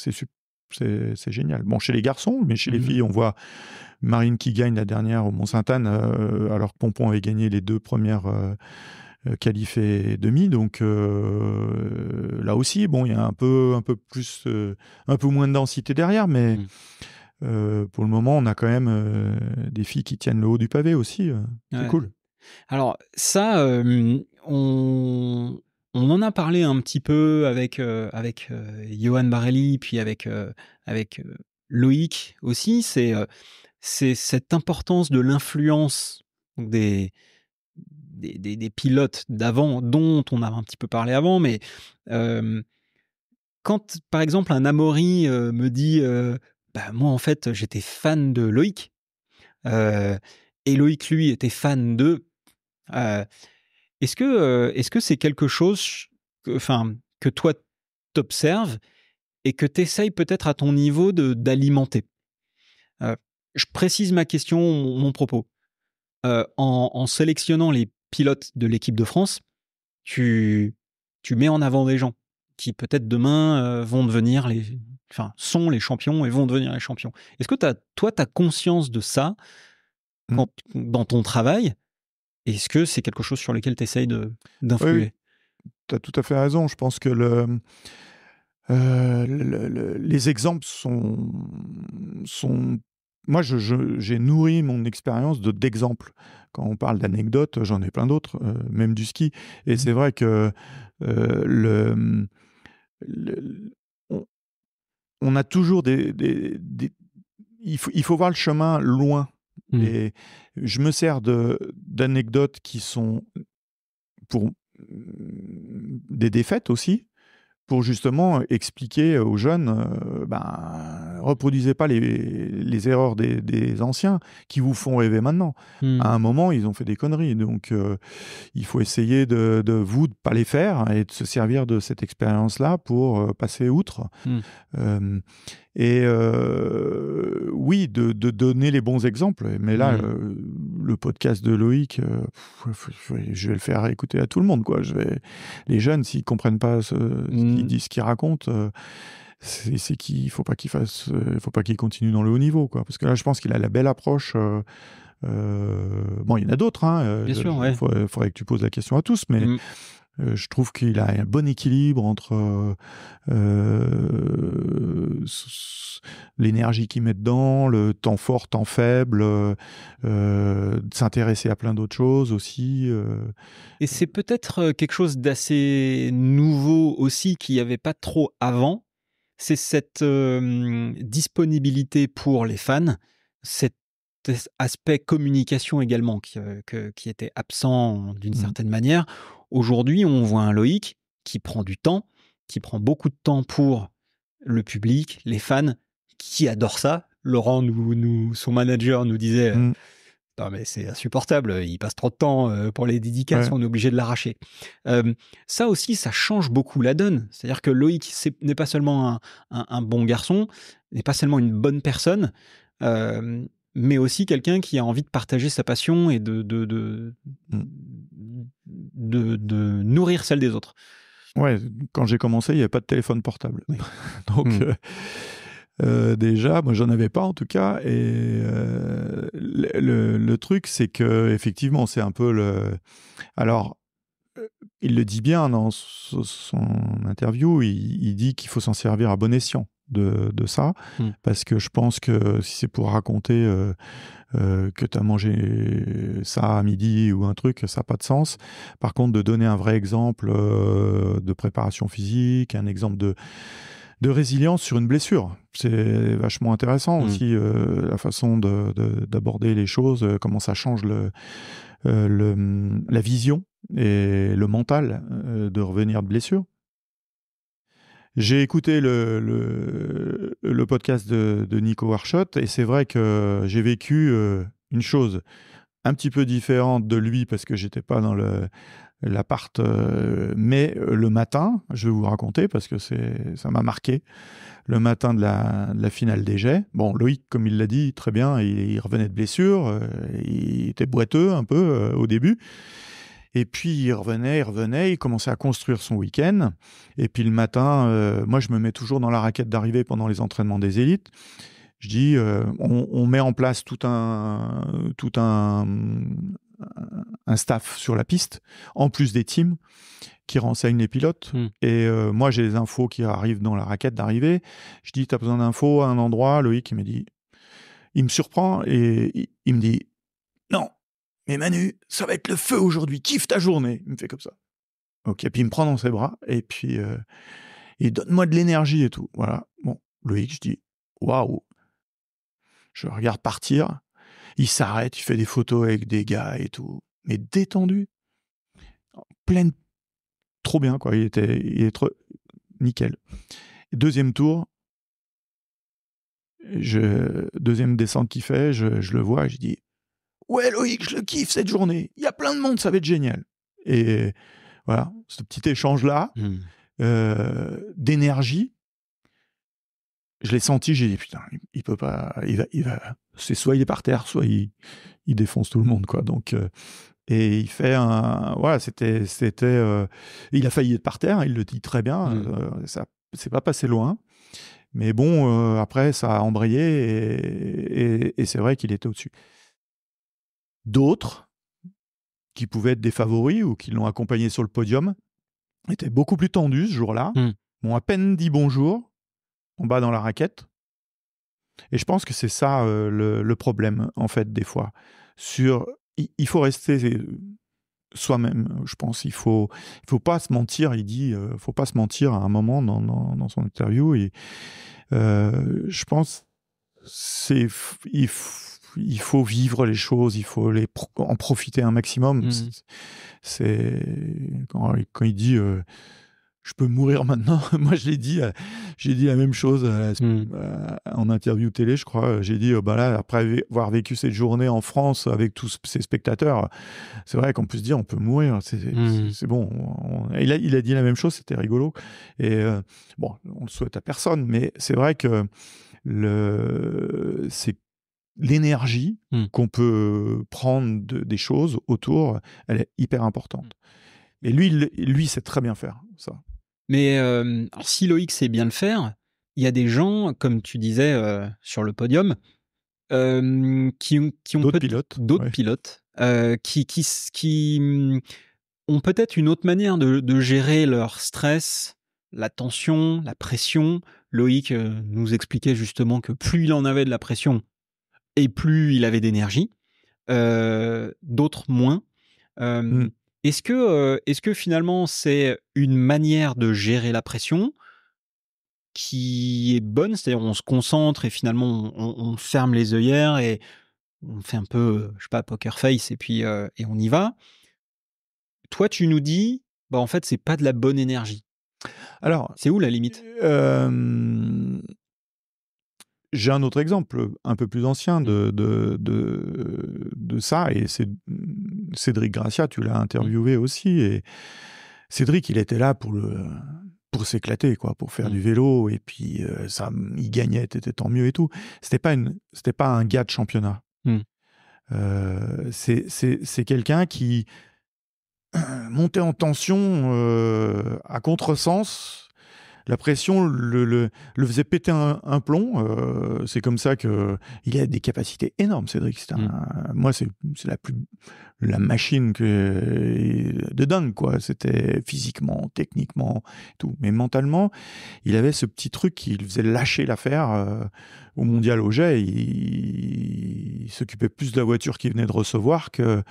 génial. Bon, chez les garçons, mais chez les filles, on voit Marine qui gagne la dernière au Mont-Sainte-Anne, alors que Pompon avait gagné les 2 premières qualif et demi. Donc là aussi, bon, il y a un peu plus, un peu moins de densité derrière, mais pour le moment, on a quand même des filles qui tiennent le haut du pavé aussi. C'est cool. Alors ça, on en a parlé un petit peu avec Johan Barelli, puis avec Loïc aussi. C'est cette importance de l'influence des pilotes d'avant, dont on a un petit peu parlé avant, mais quand, par exemple, un Amaury me dit moi, en fait, j'étais fan de Loïc, et Loïc, lui, était fan de... est-ce que c'est quelque chose que toi, t'observes et que tu essayes peut-être à ton niveau d'alimenter? Je précise ma question, mon propos. En sélectionnant les pilotes de l'équipe de France, tu mets en avant des gens qui peut-être demain vont devenir sont les champions et vont devenir les champions. Est-ce que toi, tu as conscience de ça dans ton travail? Est-ce que c'est quelque chose sur lequel tu essayes d'influer? Oui, tu as tout à fait raison. Je pense que les exemples sont... Moi, j'ai nourri mon expérience d'exemples. Quand on parle d'anecdotes, j'en ai plein d'autres, même du ski. Et c'est vrai que on a toujours il faut voir le chemin loin. Et je me sers d'anecdotes qui sont pour des défaites aussi, pour justement expliquer aux jeunes, reproduisez pas les erreurs des anciens qui vous font rêver maintenant. À un moment, ils ont fait des conneries. Donc, il faut essayer de pas les faire et de se servir de cette expérience-là pour passer outre. Oui, de donner les bons exemples. Mais là, le podcast de Loïc, je vais le faire écouter à tout le monde, quoi. Les jeunes, s'ils comprennent pas ce qu'il raconte, c'est qu'il faut pas qu'il continue dans le haut niveau, quoi. Parce que là, je pense qu'il a la belle approche. Il y en a d'autres. Hein. Bien sûr, ouais. Faudrait que tu poses la question à tous, mais. Je trouve qu'il a un bon équilibre entre l'énergie qu'il met dedans, le temps fort, temps faible, s'intéresser à plein d'autres choses aussi. Et c'est peut-être quelque chose d'assez nouveau aussi qu'il n'y avait pas trop avant. C'est cette disponibilité pour les fans, cet aspect communication également qui était absent d'une certaine manière. Aujourd'hui, on voit un Loïc qui prend du temps, qui prend beaucoup de temps pour le public, les fans, qui adorent ça. Laurent, son manager, nous disait non mais c'est insupportable, il passe trop de temps pour les dédicaces, on est obligé de l'arracher. Ça aussi, ça change beaucoup la donne. C'est-à-dire que Loïc n'est pas seulement un bon garçon, n'est pas seulement une bonne personne, mais aussi quelqu'un qui a envie de partager sa passion et de nourrir celle des autres. Ouais, quand j'ai commencé, il n'y avait pas de téléphone portable. Oui. Donc, déjà, moi, j'en avais pas en tout cas. Et le truc, c'est que effectivement, c'est un peu le. Alors, il le dit bien dans son interview, il dit qu'il faut s'en servir à bon escient de ça, parce que je pense que si c'est pour raconter que tu as mangé ça à midi ou un truc, ça n'a pas de sens. Par contre, de donner un vrai exemple de préparation physique, un exemple de résilience sur une blessure, c'est vachement intéressant aussi, la façon d'aborder les choses, comment ça change la vision et le mental de revenir de blessure. J'ai écouté le podcast de Nico Warshot et c'est vrai que j'ai vécu une chose un petit peu différente de lui parce que j'étais pas dans l'appart, mais le matin, je vais vous raconter parce que ça m'a marqué, le matin de la finale des jets. Bon, Loïc, comme il l'a dit très bien, il revenait de blessure, il était boiteux un peu au début. Et puis il revenait, il commençait à construire son week-end. Et puis le matin, moi je me mets toujours dans la raquette d'arrivée pendant les entraînements des élites. Je dis, on met en place tout un staff sur la piste, en plus des teams qui renseignent les pilotes. Et moi j'ai les infos qui arrivent dans la raquette d'arrivée. Je dis, t'as besoin d'infos à un endroit? Loïc, il me surprend et il me dit, non. Mais Manu, ça va être le feu aujourd'hui, kiffe ta journée. Il me fait comme ça. Ok, puis il me prend dans ses bras et puis il donne-moi de l'énergie et tout. Voilà. Bon, Loïc, je dis waouh. Je le regarde partir. Il s'arrête, il fait des photos avec des gars et tout, mais détendu, pleine, trop bien quoi. Il est trop nickel. Deuxième tour, deuxième descente qu'il fait, je le vois et je dis. Ouais, Loïc, je le kiffe cette journée. Il y a plein de monde, ça va être génial. Et voilà, ce petit échange-là, d'énergie, je l'ai senti, j'ai dit, putain, il peut pas, il va, c'est soit il est par terre, soit il défonce tout le monde, quoi. Donc, et il fait voilà, c'était, il a failli être par terre, il le dit très bien, ça, c'est pas passé loin. Mais bon, après, ça a embrayé et c'est vrai qu'il était au-dessus. D'autres, qui pouvaient être des favoris ou qui l'ont accompagné sur le podium, étaient beaucoup plus tendus ce jour-là, m'ont à peine dit bonjour, en bas dans la raquette. Et je pense que c'est ça le problème, en fait, des fois. Il faut rester soi-même, je pense. Il faut pas se mentir, il dit, faut pas se mentir à un moment dans son interview. Et je pense il faut vivre les choses, il faut en profiter un maximum. C'est quand il dit je peux mourir maintenant. Moi, j'ai dit la même chose en interview télé, je crois. J'ai dit bah là, après avoir vécu cette journée en France avec tous ces spectateurs, c'est vrai qu'on peut se dire on peut mourir. C'est bon. Il a dit la même chose, c'était rigolo. Et bon, on le souhaite à personne, mais c'est vrai que c'est l'énergie qu'on peut prendre des choses autour, elle est hyper importante. Et lui sait très bien faire ça. Mais alors si Loïc sait bien le faire, il y a des gens, comme tu disais sur le podium, qui ont d'autres pilotes, qui ont peut-être une autre manière de gérer leur stress, la tension, la pression. Loïc nous expliquait justement que plus il en avait de la pression, et plus il avait d'énergie, d'autres moins. Est-ce que finalement c'est une manière de gérer la pression qui est bonne, c'est-à-dire on se concentre et finalement on ferme les œillères et on fait un peu, je sais pas, poker face et puis et on y va. Toi, tu nous dis, bah en fait c'est pas de la bonne énergie. Alors, c'est où la limite? J'ai un autre exemple, un peu plus ancien de ça, et c'est Cédric Gracia, tu l'as interviewé aussi, et Cédric, il était là pour s'éclater, quoi, pour faire du vélo, et puis il gagnait, c'était tant mieux et tout. C'était pas un gars de championnat. C'est quelqu'un qui montait en tension à contresens. La pression le faisait péter un plomb. C'est comme ça qu'il a des capacités énormes, Cédric. Moi, c'est la machine de dingue, quoi. C'était physiquement, techniquement, tout. Mais mentalement, il avait ce petit truc qui le faisait lâcher l'affaire. Au mondial au jet, il s'occupait plus de la voiture qu'il venait de recevoir que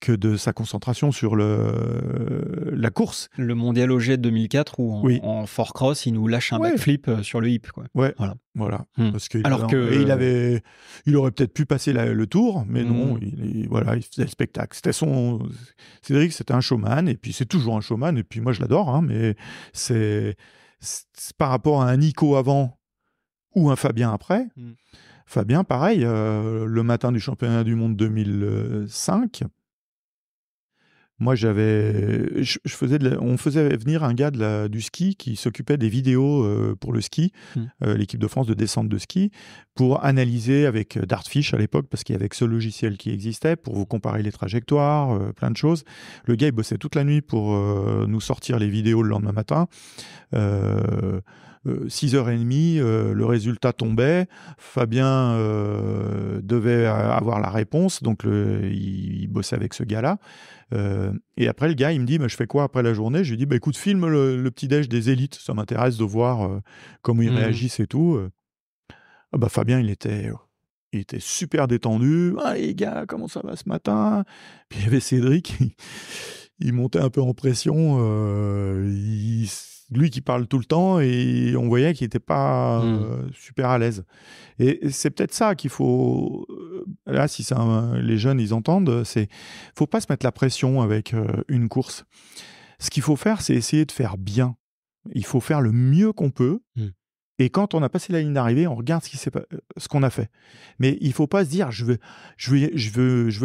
de sa concentration sur la course. Le mondial au jet 2004 où en four cross, il nous lâche un backflip sur le hip, quoi. Ouais. Voilà. Parce qu'il il aurait peut-être pu passer le tour, mais non, il faisait le spectacle. Cédric, c'était un showman, et puis c'est toujours un showman, et puis moi je l'adore, hein, mais c'est par rapport à un Nico avant ou un Fabien après. Fabien, pareil, le matin du championnat du monde 2005, moi, on faisait venir un gars du ski qui s'occupait des vidéos pour le ski, l'équipe de France de descente de ski, pour analyser avec Dartfish à l'époque, parce qu'il y avait que ce logiciel qui existait, pour vous comparer les trajectoires, plein de choses. Le gars, il bossait toute la nuit pour nous sortir les vidéos le lendemain matin. 6h30, le résultat tombait. Fabien devait avoir la réponse, donc il bossait avec ce gars-là. Et après, le gars, il me dit, je fais quoi après la journée? Je lui dis, écoute, filme le petit-déj des élites, ça m'intéresse de voir comment ils réagissent et tout. Fabien, il était super détendu. Ah, les gars, comment ça va ce matin? Puis il y avait Cédric, il montait un peu en pression. Lui qui parle tout le temps, et on voyait qu'il n'était pas super à l'aise. Et c'est peut-être ça qu'il faut... Là, si les jeunes, ils entendent, faut pas se mettre la pression avec une course. Ce qu'il faut faire, c'est essayer de faire bien. Il faut faire le mieux qu'on peut. Et quand on a passé la ligne d'arrivée, on regarde ce qu'on a fait. Mais il faut pas se dire, je veux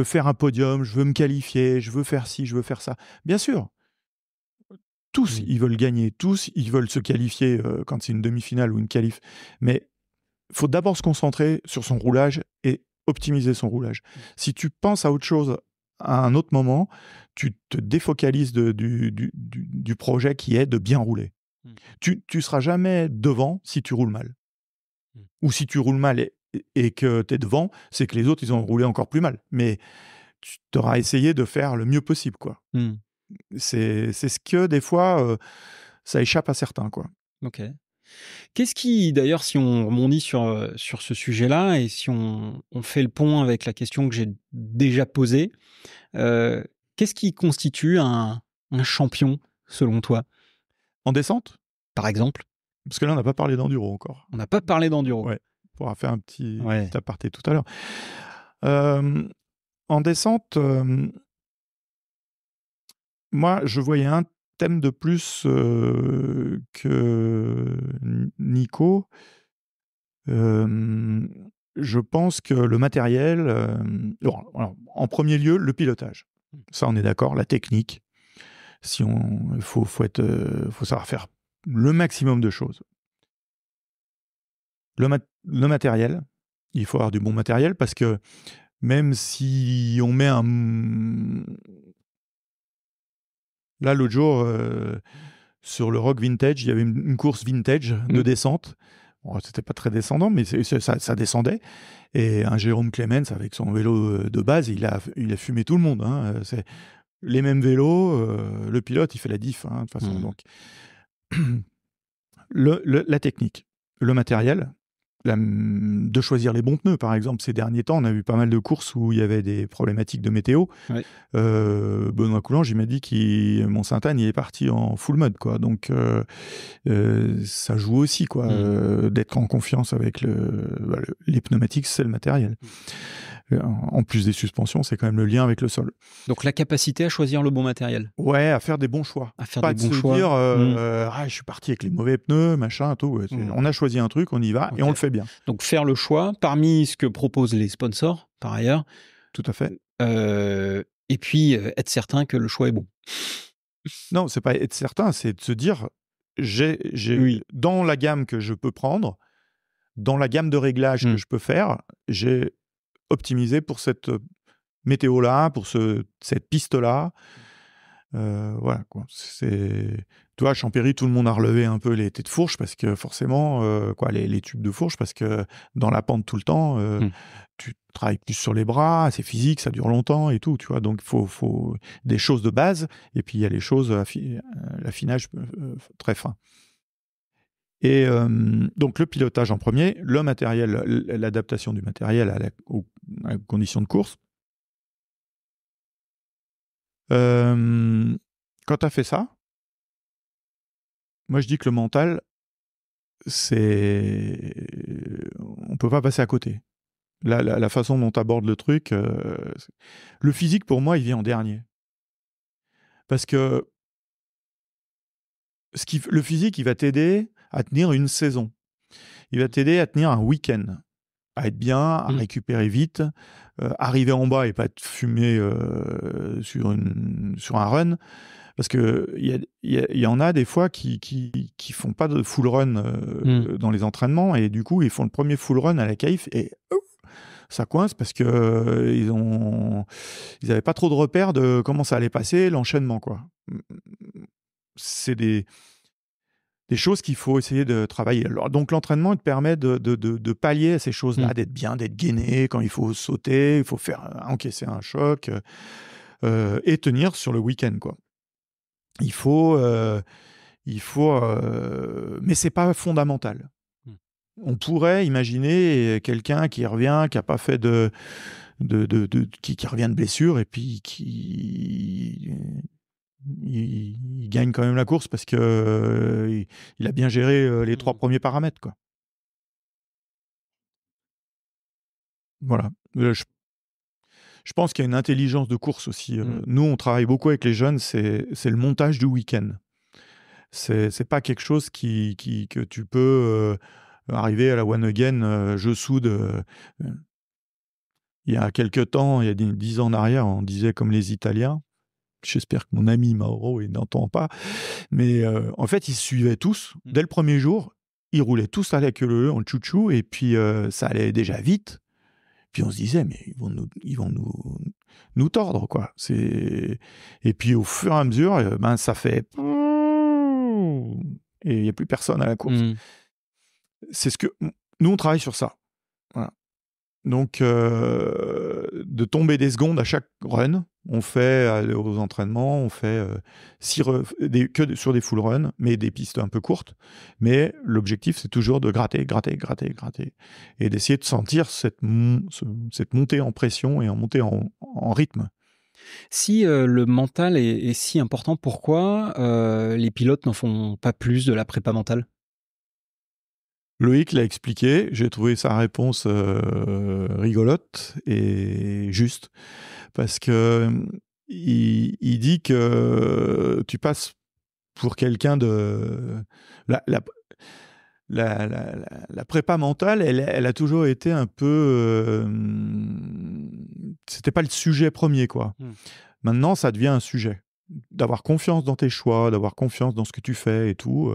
faire un podium, je veux me qualifier, je veux faire ci, je veux faire ça. Bien sûr, tous, ils veulent gagner, tous, ils veulent se qualifier quand c'est une demi-finale ou une qualif. Mais il faut d'abord se concentrer sur son roulage et optimiser son roulage. Si tu penses à autre chose à un autre moment, tu te défocalises du projet qui est de bien rouler. Tu seras jamais devant si tu roules mal. Ou si tu roules mal et que tu es devant, c'est que les autres, ils ont roulé encore plus mal. Mais tu auras essayé de faire le mieux possible, quoi. C'est ce que, des fois, ça échappe à certains, quoi. Ok. Qu'est-ce qui, d'ailleurs, si on rebondit sur ce sujet-là, et si on fait le pont avec la question que j'ai déjà posée, qu'est-ce qui constitue un champion, selon toi? En descente, par exemple? Parce que là, on n'a pas parlé d'enduro encore. On n'a pas parlé d'enduro. Ouais, on pourra faire un petit aparté tout à l'heure. En descente, moi, je voyais un thème de plus que Nico. Je pense que le matériel... alors, en premier lieu, le pilotage. Ça, on est d'accord, la technique. Il faut savoir faire le maximum de choses. Le matériel, il faut avoir du bon matériel, parce que même si on met Là, l'autre jour, sur le Rock Vintage, il y avait une course vintage de descente. Bon, c'était pas très descendant, mais ça descendait. Et un Jérôme Clemens, avec son vélo de base, il a fumé tout le monde. Hein. C'est les mêmes vélos, le pilote, il fait la diff, hein, de toute façon. Donc, la technique, le matériel, de choisir les bons pneus, par exemple. Ces derniers temps, on a vu pas mal de courses où il y avait des problématiques de météo. Ouais. Benoît Coulange, il m'a dit que Mont-Sainte-Anne, il est parti en full mud, quoi. Donc, ça joue aussi, quoi, d'être en confiance avec les pneumatiques, c'est le matériel. En plus des suspensions, c'est quand même le lien avec le sol. Donc la capacité à choisir le bon matériel. Ouais, à faire des bons choix. À faire pas des bons de se choix. dire, je suis parti avec les mauvais pneus, machin, tout. On a choisi un truc, on y va, et on le fait bien. Donc faire le choix parmi ce que proposent les sponsors, par ailleurs. Tout à fait. Et puis être certain que le choix est bon. Non, c'est pas être certain, c'est de se dire, dans la gamme que je peux prendre, dans la gamme de réglages que je peux faire, j'ai optimisé pour cette météo-là, pour cette piste-là. Voilà, quoi. Tu vois, à Champéry, tout le monde a relevé un peu les têtes de fourche parce que forcément, les tubes de fourche, parce que dans la pente tout le temps, tu travailles plus sur les bras, c'est physique, ça dure longtemps et tout, tu vois. Donc, il faut des choses de base et puis il y a les choses, l'affinage très fin. Et donc, le pilotage en premier, le matériel, l'adaptation du matériel à la condition de course. Quand tu as fait ça, moi je dis que le mental, on peut pas passer à côté. La façon dont tu abordes le truc, le physique pour moi il vient en dernier. Parce que le physique il va t'aider à tenir une saison. Il va t'aider à tenir un week-end, à être bien, à récupérer vite, arriver en bas et pas être fumé sur un run. Parce que il y en a des fois qui font pas de full run dans les entraînements et du coup ils font le premier full run à la qualif et ça coince parce que ils avaient pas trop de repères de comment ça allait passer, l'enchaînement, quoi. C'est des choses qu'il faut essayer de travailler. Alors, donc l'entraînement il te permet de pallier à ces choses-là, d'être bien, d'être gainé quand il faut sauter, il faut encaisser un choc et tenir sur le week-end, quoi. Il faut, mais c'est pas fondamental. On pourrait imaginer quelqu'un qui revient, qui a pas fait qui revient de blessure et puis il gagne quand même la course parce que il a bien géré les 3 premiers paramètres, quoi. Voilà. Je pense qu'il y a une intelligence de course aussi. Nous, on travaille beaucoup avec les jeunes, c'est le montage du week-end. C'est pas quelque chose que tu peux arriver à la one again, je soude. Il y a quelques temps, il y a 10 ans en arrière, on disait comme les Italiens. J'espère que mon ami Mauro il n'entend pas. Mais en fait, ils se suivaient tous. Dès le premier jour, ils roulaient tous à la queue leu en chouchou et puis ça allait déjà vite. Puis on se disait, mais ils vont nous tordre, quoi. Et puis au fur et à mesure, ça fait... Et il n'y a plus personne à la course. C'est ce que... Nous, on travaille sur ça. Voilà. Donc, de tomber des secondes à chaque run, on fait aux entraînements, on fait que sur des full runs, mais des pistes un peu courtes. Mais l'objectif, c'est toujours de gratter, et d'essayer de sentir cette montée en pression et en montée en rythme. Si le mental est si important, pourquoi les pilotes n'en font pas plus de la prépa mentale ? Loïc l'a expliqué, j'ai trouvé sa réponse rigolote et juste, parce que il dit que tu passes pour quelqu'un de... La prépa mentale, elle a toujours été un peu... c'était pas le sujet premier, quoi. Maintenant, ça devient un sujet. D'avoir confiance dans tes choix, d'avoir confiance dans ce que tu fais et tout,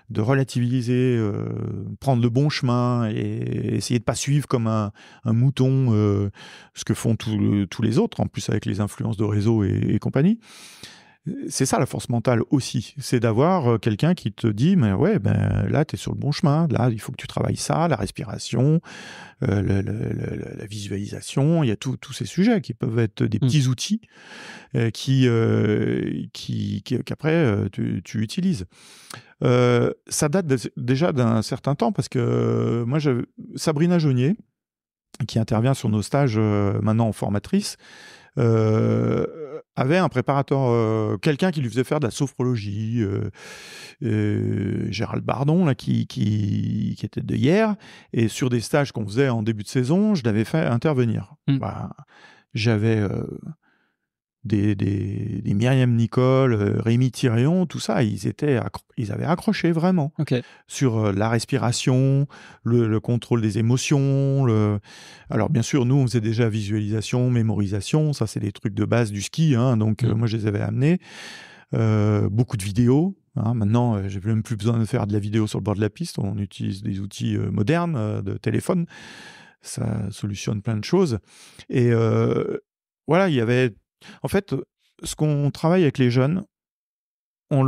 de relativiser, prendre le bon chemin et essayer de pas suivre comme un mouton ce que font tous les autres, en plus avec les influences de réseau et compagnie. C'est ça la force mentale aussi, c'est d'avoir quelqu'un qui te dit mais ouais, là tu es sur le bon chemin, là il faut que tu travailles ça, la respiration, la visualisation, il y a tous ces sujets qui peuvent être des petits outils qu'après tu utilises. Ça date déjà d'un certain temps parce que moi, Sabrina Jaunier, qui intervient sur nos stages maintenant en formatrice, avait un préparateur, quelqu'un qui lui faisait faire de la sophrologie, Gérald Bardon, là, qui était de hier, et sur des stages qu'on faisait en début de saison, je l'avais fait intervenir. J'avais des Myriam Nicole, Rémi Thirion, tout ça, ils avaient accroché vraiment sur la respiration, le contrôle des émotions. Alors bien sûr, nous on faisait déjà visualisation, mémorisation, ça c'est des trucs de base du ski, hein, donc moi je les avais amenés. Beaucoup de vidéos. Hein, maintenant, j'ai même plus besoin de faire de la vidéo sur le bord de la piste. On utilise des outils modernes de téléphone. Ça solutionne plein de choses. Et voilà, il y avait... En fait, ce qu'on travaille avec les jeunes, on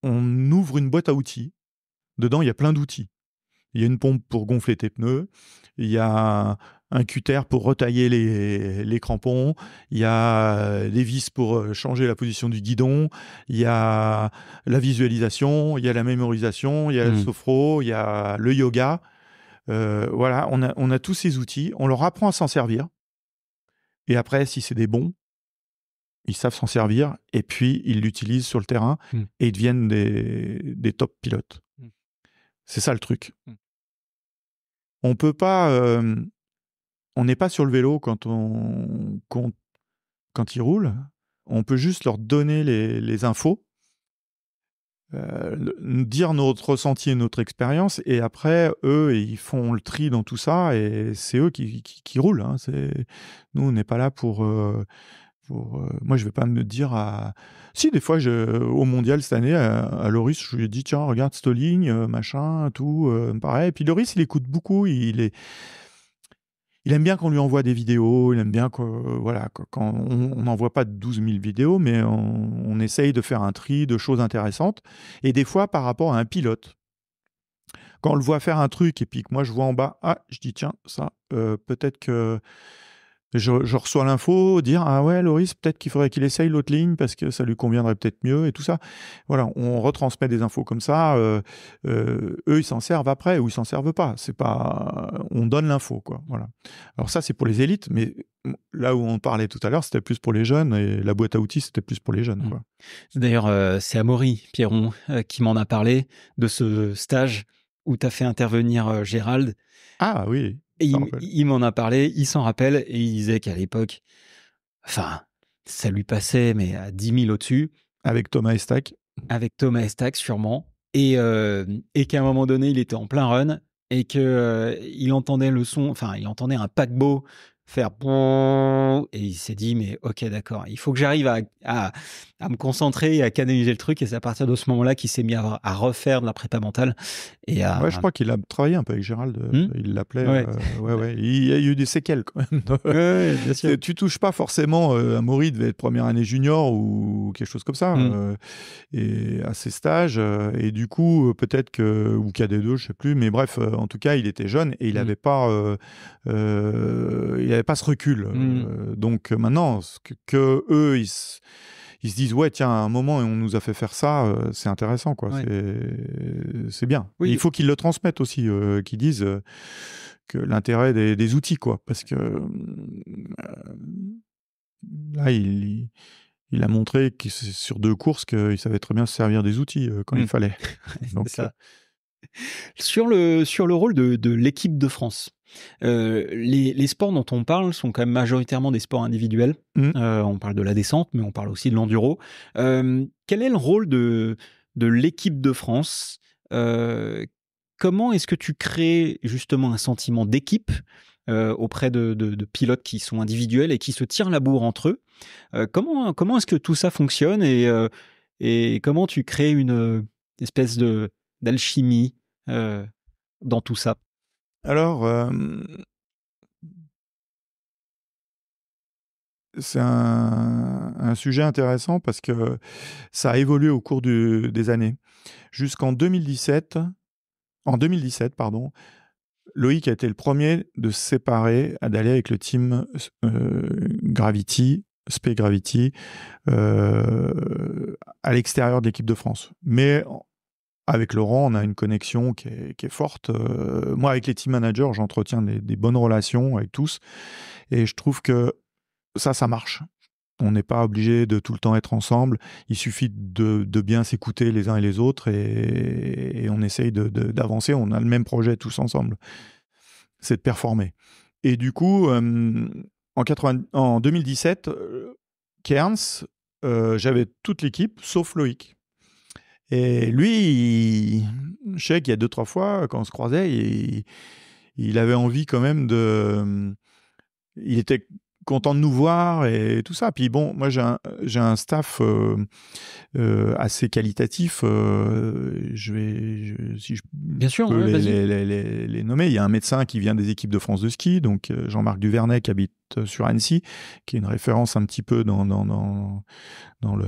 ouvre une boîte à outils. Dedans, il y a plein d'outils. Il y a une pompe pour gonfler tes pneus. Il y a un cutter pour retailler les crampons. Il y a des vis pour changer la position du guidon. Il y a la visualisation. Il y a la mémorisation. Il y a le sophro. Il y a le yoga. Voilà, on a tous ces outils. On leur apprend à s'en servir. Et après, si c'est des bons, ils savent s'en servir. Et puis, ils l'utilisent sur le terrain et ils deviennent des top pilotes. C'est ça le truc. On peut pas... on n'est pas sur le vélo quand ils roulent. On peut juste leur donner les infos, dire notre ressenti et notre expérience, et après, eux, ils font le tri dans tout ça, et c'est eux qui roulent. Hein. Nous, on n'est pas là pour... moi, je vais pas me dire à... Si, des fois, au mondial cette année, à Loris, je lui ai dit, tiens, regarde cette ligne, machin, tout, pareil. Et puis Loris, il écoute beaucoup, il aime bien qu'on lui envoie des vidéos, il aime bien quand on n'envoie pas 12 000 vidéos, mais on essaye de faire un tri de choses intéressantes. Et des fois, par rapport à un pilote, quand on le voit faire un truc et puis que moi, je vois en bas, je dis, tiens, ça, peut-être que... Je reçois l'info, dire ah ouais Loris, peut-être qu'il faudrait qu'il essaye l'autre ligne parce que ça lui conviendrait peut-être mieux et tout ça. Voilà, on retransmet des infos comme ça. Eux ils s'en servent après ou ils s'en servent pas. C'est pas, on donne l'info quoi. Voilà. Alors ça c'est pour les élites, mais là où on parlait tout à l'heure c'était plus pour les jeunes et la boîte à outils c'était plus pour les jeunes quoi. D'ailleurs c'est Amaury Pierron qui m'en a parlé de ce stage où tu as fait intervenir Gérald. Ah oui. Et il m'en a parlé, il s'en rappelle, et il disait qu'à l'époque, enfin, ça lui passait, mais à 10 000 au-dessus. Avec Thomas Estac. Avec Thomas Estac, sûrement. Et qu'à un moment donné, il était en plein run, et qu'il entendait le son, enfin, il entendait un paquebot faire et il s'est dit mais ok d'accord, il faut que j'arrive à me concentrer et à canaliser le truc, et c'est à partir de ce moment-là qu'il s'est mis à refaire de la prépa mentale et je crois qu'il a travaillé un peu avec Gérald, il l'appelait ouais. Il y a eu des séquelles quand même. Ouais, bien sûr. Tu touches pas forcément Amaury devait être première année junior ou quelque chose comme ça et à ses stages et du coup peut-être que ou KD2 je sais plus, mais bref en tout cas il était jeune et il avait pas ce recul. Donc maintenant, que eux, ils se disent, ouais, tiens, à un moment, on nous a fait faire ça, c'est intéressant, quoi. Ouais. C'est bien. Oui. Il faut qu'ils le transmettent aussi, qu'ils disent que l'intérêt des outils, quoi. Parce que là, il a montré que sur 2 courses qu'il savait très bien se servir des outils quand il fallait. Donc, c'est ça. Sur le rôle de l'équipe de France, les sports dont on parle sont quand même majoritairement des sports individuels. On parle de la descente, mais on parle aussi de l'enduro. Quel est le rôle de l'équipe de France ? Comment est-ce que tu crées justement un sentiment d'équipe auprès de pilotes qui sont individuels et qui se tirent la bourre entre eux ? Comment est-ce que tout ça fonctionne et comment tu crées une espèce d'alchimie dans tout ça? Alors, c'est un sujet intéressant parce que ça a évolué au cours des années. Jusqu'en 2017, Loïc a été le premier de se séparer, d'aller avec le team Gravity, Spé Gravity, à l'extérieur de l'équipe de France. Mais avec Laurent, on a une connexion qui est forte. Moi, avec les team managers, j'entretiens des bonnes relations avec tous. Et je trouve que ça marche. On n'est pas obligé de tout le temps être ensemble. Il suffit de bien s'écouter les uns et les autres et on essaye d'avancer. On a le même projet tous ensemble. C'est de performer. Et du coup, en 2017, Cairns, j'avais toute l'équipe, sauf Loïc. Et lui, je sais qu'il y a 2-3 fois, quand on se croisait, il avait envie quand même de... Il était contents de nous voir et tout ça. Puis bon, moi j'ai un staff assez qualitatif. Si je Bien sûr, peux ouais, les nommer. Il y a un médecin qui vient des équipes de France de ski, donc Jean-Marc Duvernay qui habite sur Annecy, qui est une référence un petit peu dans le...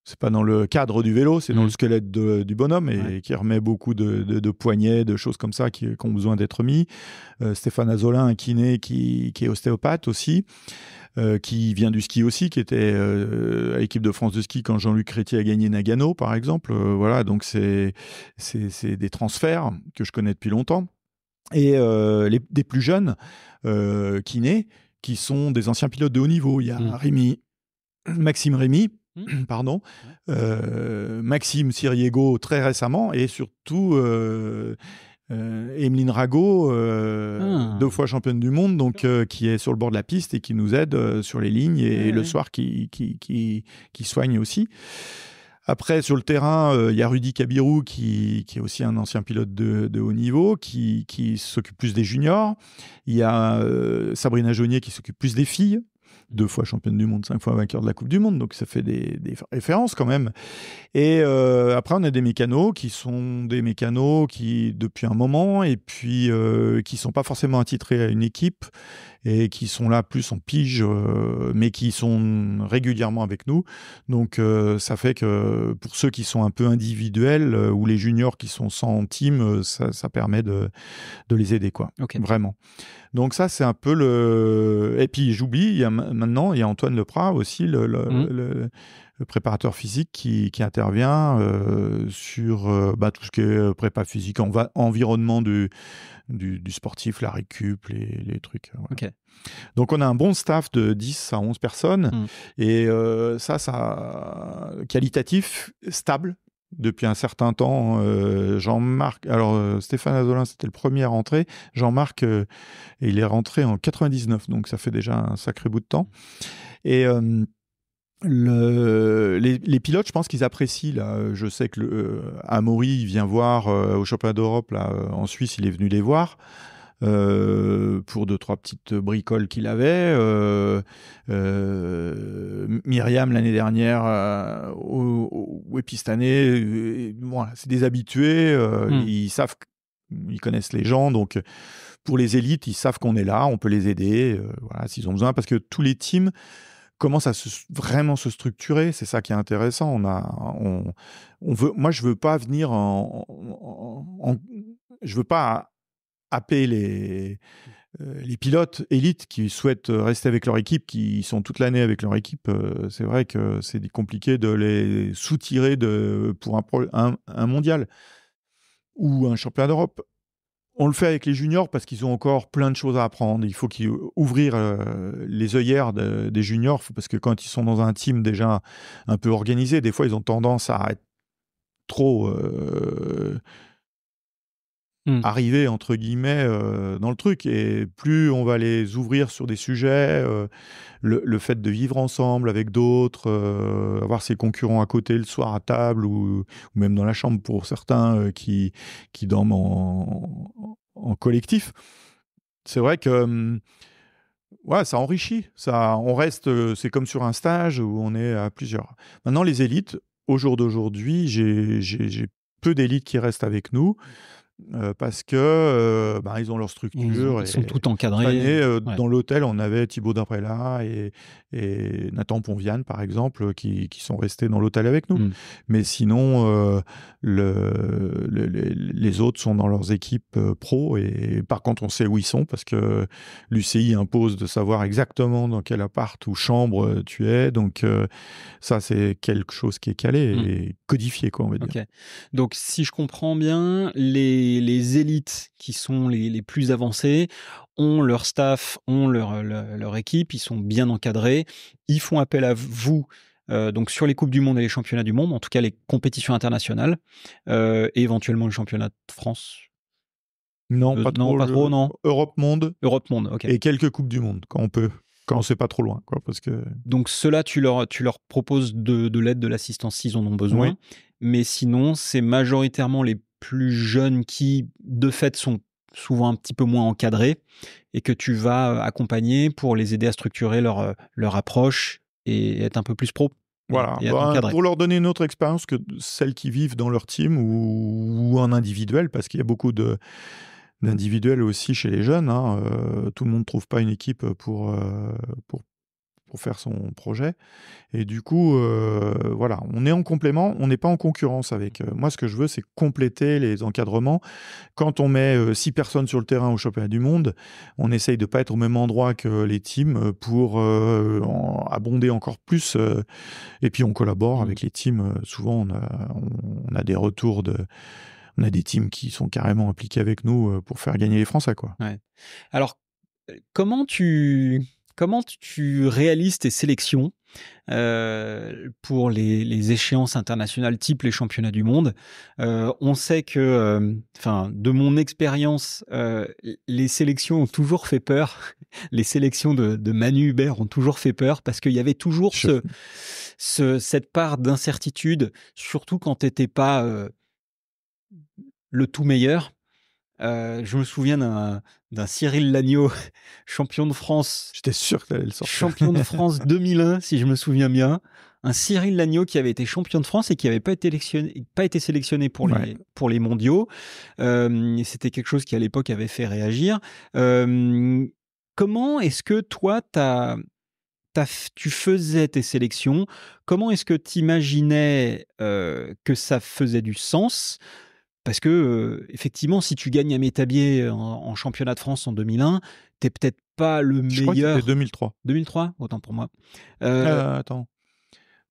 C'est pas dans le cadre du vélo, c'est dans le squelette du bonhomme et qui remet beaucoup de poignets, de choses comme ça qui ont besoin d'être mis. Stéphane Azolin, un kiné qui est ostéopathe aussi, qui vient du ski aussi, qui était à l'équipe de France de ski quand Jean-Luc Crétier a gagné Nagano, par exemple. Voilà, donc c'est des transferts que je connais depuis longtemps. Et des plus jeunes kinés qui sont des anciens pilotes de haut niveau. Il y a Maxime Rémy, pardon, Maxime Siriego très récemment, et surtout Emeline Rago, 2 fois championne du monde, donc qui est sur le bord de la piste et qui nous aide sur les lignes et le soir qui soigne aussi. Après, sur le terrain, il y a Rudy Kabirou qui est aussi un ancien pilote de haut niveau, qui s'occupe plus des juniors. Il y a Sabrina Jaunier qui s'occupe plus des filles. 2 fois championne du monde, 5 fois vainqueur de la Coupe du Monde, donc ça fait des références quand même. Et après, on a des mécanos qui sont des mécanos qui, depuis un moment, et puis qui sont pas forcément attitrés à une équipe, et qui sont là plus en pige, mais qui sont régulièrement avec nous. Donc ça fait que pour ceux qui sont un peu individuels, ou les juniors qui sont sans team, ça permet de les aider, quoi. Okay. Vraiment. Donc ça, c'est un peu le... Et puis j'oublie, maintenant, il y a Antoine Leprat aussi, le préparateur physique qui intervient sur tout ce qui est prépa physique, environnement du sportif, la récup, les trucs. Voilà. Okay. Donc on a un bon staff de 10 à 11 personnes, et ça qualitatif, stable. Depuis un certain temps, Jean-Marc... Alors, Stéphane Azolin, c'était le premier à rentrer. Jean-Marc, il est rentré en 99, donc ça fait déjà un sacré bout de temps. Et les pilotes, je pense qu'ils apprécient. Là. Je sais que Amaury, il vient voir au championnat d'Europe là, en Suisse, il est venu les voir. Pour 2-3 petites bricoles qu'il avait. Myriam, l'année dernière, et puis cette année, voilà, c'est des habitués, ils savent, ils connaissent les gens, donc pour les élites, ils savent qu'on est là, on peut les aider, voilà, s'ils ont besoin, parce que tous les teams commencent à vraiment se structurer, c'est ça qui est intéressant. Moi, je veux pas venir je veux pas happer les pilotes élites qui souhaitent rester avec leur équipe, qui sont toute l'année avec leur équipe. C'est vrai que c'est compliqué de les soutirer pour un mondial ou un championnat d'Europe. On le fait avec les juniors parce qu'ils ont encore plein de choses à apprendre. Il faut ouvrir les œillères des juniors, parce que quand ils sont dans un team déjà un peu organisé, des fois ils ont tendance à être trop... arriver entre guillemets dans le truc, et plus on va les ouvrir sur des sujets, le fait de vivre ensemble avec d'autres, avoir ses concurrents à côté le soir à table ou même dans la chambre pour certains qui dorment en collectif, c'est vrai que ouais, ça enrichit, on reste, c'est comme sur un stage où on est à plusieurs. Maintenant, les élites, au jour d'aujourd'hui, j'ai peu d'élites qui restent avec nous. Parce que ils ont leur structure. Ils sont tout encadrés. Dans l'hôtel, on avait Thibaut Daprella et Nathan Ponviane, par exemple, qui sont restés dans l'hôtel avec nous. Mais sinon, les autres sont dans leurs équipes pro. Et par contre, on sait où ils sont, parce que l'UCI impose de savoir exactement dans quel appart ou chambre tu es. Donc ça, c'est quelque chose qui est calé et codifié, quoi, on va dire. Okay. Donc, si je comprends bien, les élites qui sont les plus avancées ont leur staff, ont leur équipe, ils sont bien encadrés, ils font appel à vous donc sur les Coupes du Monde et les Championnats du Monde, en tout cas les compétitions internationales, et éventuellement le championnat de France. Non, pas trop, non. Europe Monde, ok. Et quelques Coupes du Monde, quand on peut. Quand c'est pas trop loin, quoi, parce que... Donc ceux-là, tu leur proposes de l'aide, de l'assistance s'ils en ont besoin, oui. Mais sinon, c'est majoritairement les plus jeunes qui, de fait, sont souvent un petit peu moins encadrés et que tu vas accompagner pour les aider à structurer leur approche et être un peu plus pro. Voilà, et être encadré. pour leur donner une autre expérience que celles qui vivent dans leur team ou en individuel, parce qu'il y a beaucoup d'individuels aussi chez les jeunes. Tout le monde ne trouve pas une équipe pour faire son projet. Et du coup, voilà, on est en complément, on n'est pas en concurrence avec. Moi, ce que je veux, c'est compléter les encadrements. Quand on met 6 personnes sur le terrain au championnat du monde, on essaye de ne pas être au même endroit que les teams pour abonder encore plus. Et puis, on collabore avec les teams. Souvent, on a des retours on a des teams qui sont carrément impliqués avec nous pour faire gagner les Français, quoi. Ouais. Alors, comment tu réalises tes sélections pour les échéances internationales type les championnats du monde? On sait que, de mon expérience, les sélections ont toujours fait peur. Les sélections de Manu Hubert ont toujours fait peur parce qu'il y avait toujours cette part d'incertitude, surtout quand tu n'étais pas le tout meilleur. Je me souviens d'un Cyril Lagneau, champion de France. J'étais sûr que tu allais le sortir. Champion de France 2001, si je me souviens bien. Un Cyril Lagneau qui avait été champion de France et qui n'avait pas été sélectionné pour les mondiaux. C'était quelque chose qui, à l'époque, avait fait réagir. Comment est-ce que toi, tu faisais tes sélections? Comment est-ce que tu imaginais que ça faisait du sens? Parce que, effectivement, si tu gagnes à Métabier en championnat de France en 2001, t'es peut-être pas le meilleur. Je crois que c'était 2003. 2003, autant pour moi. Attends.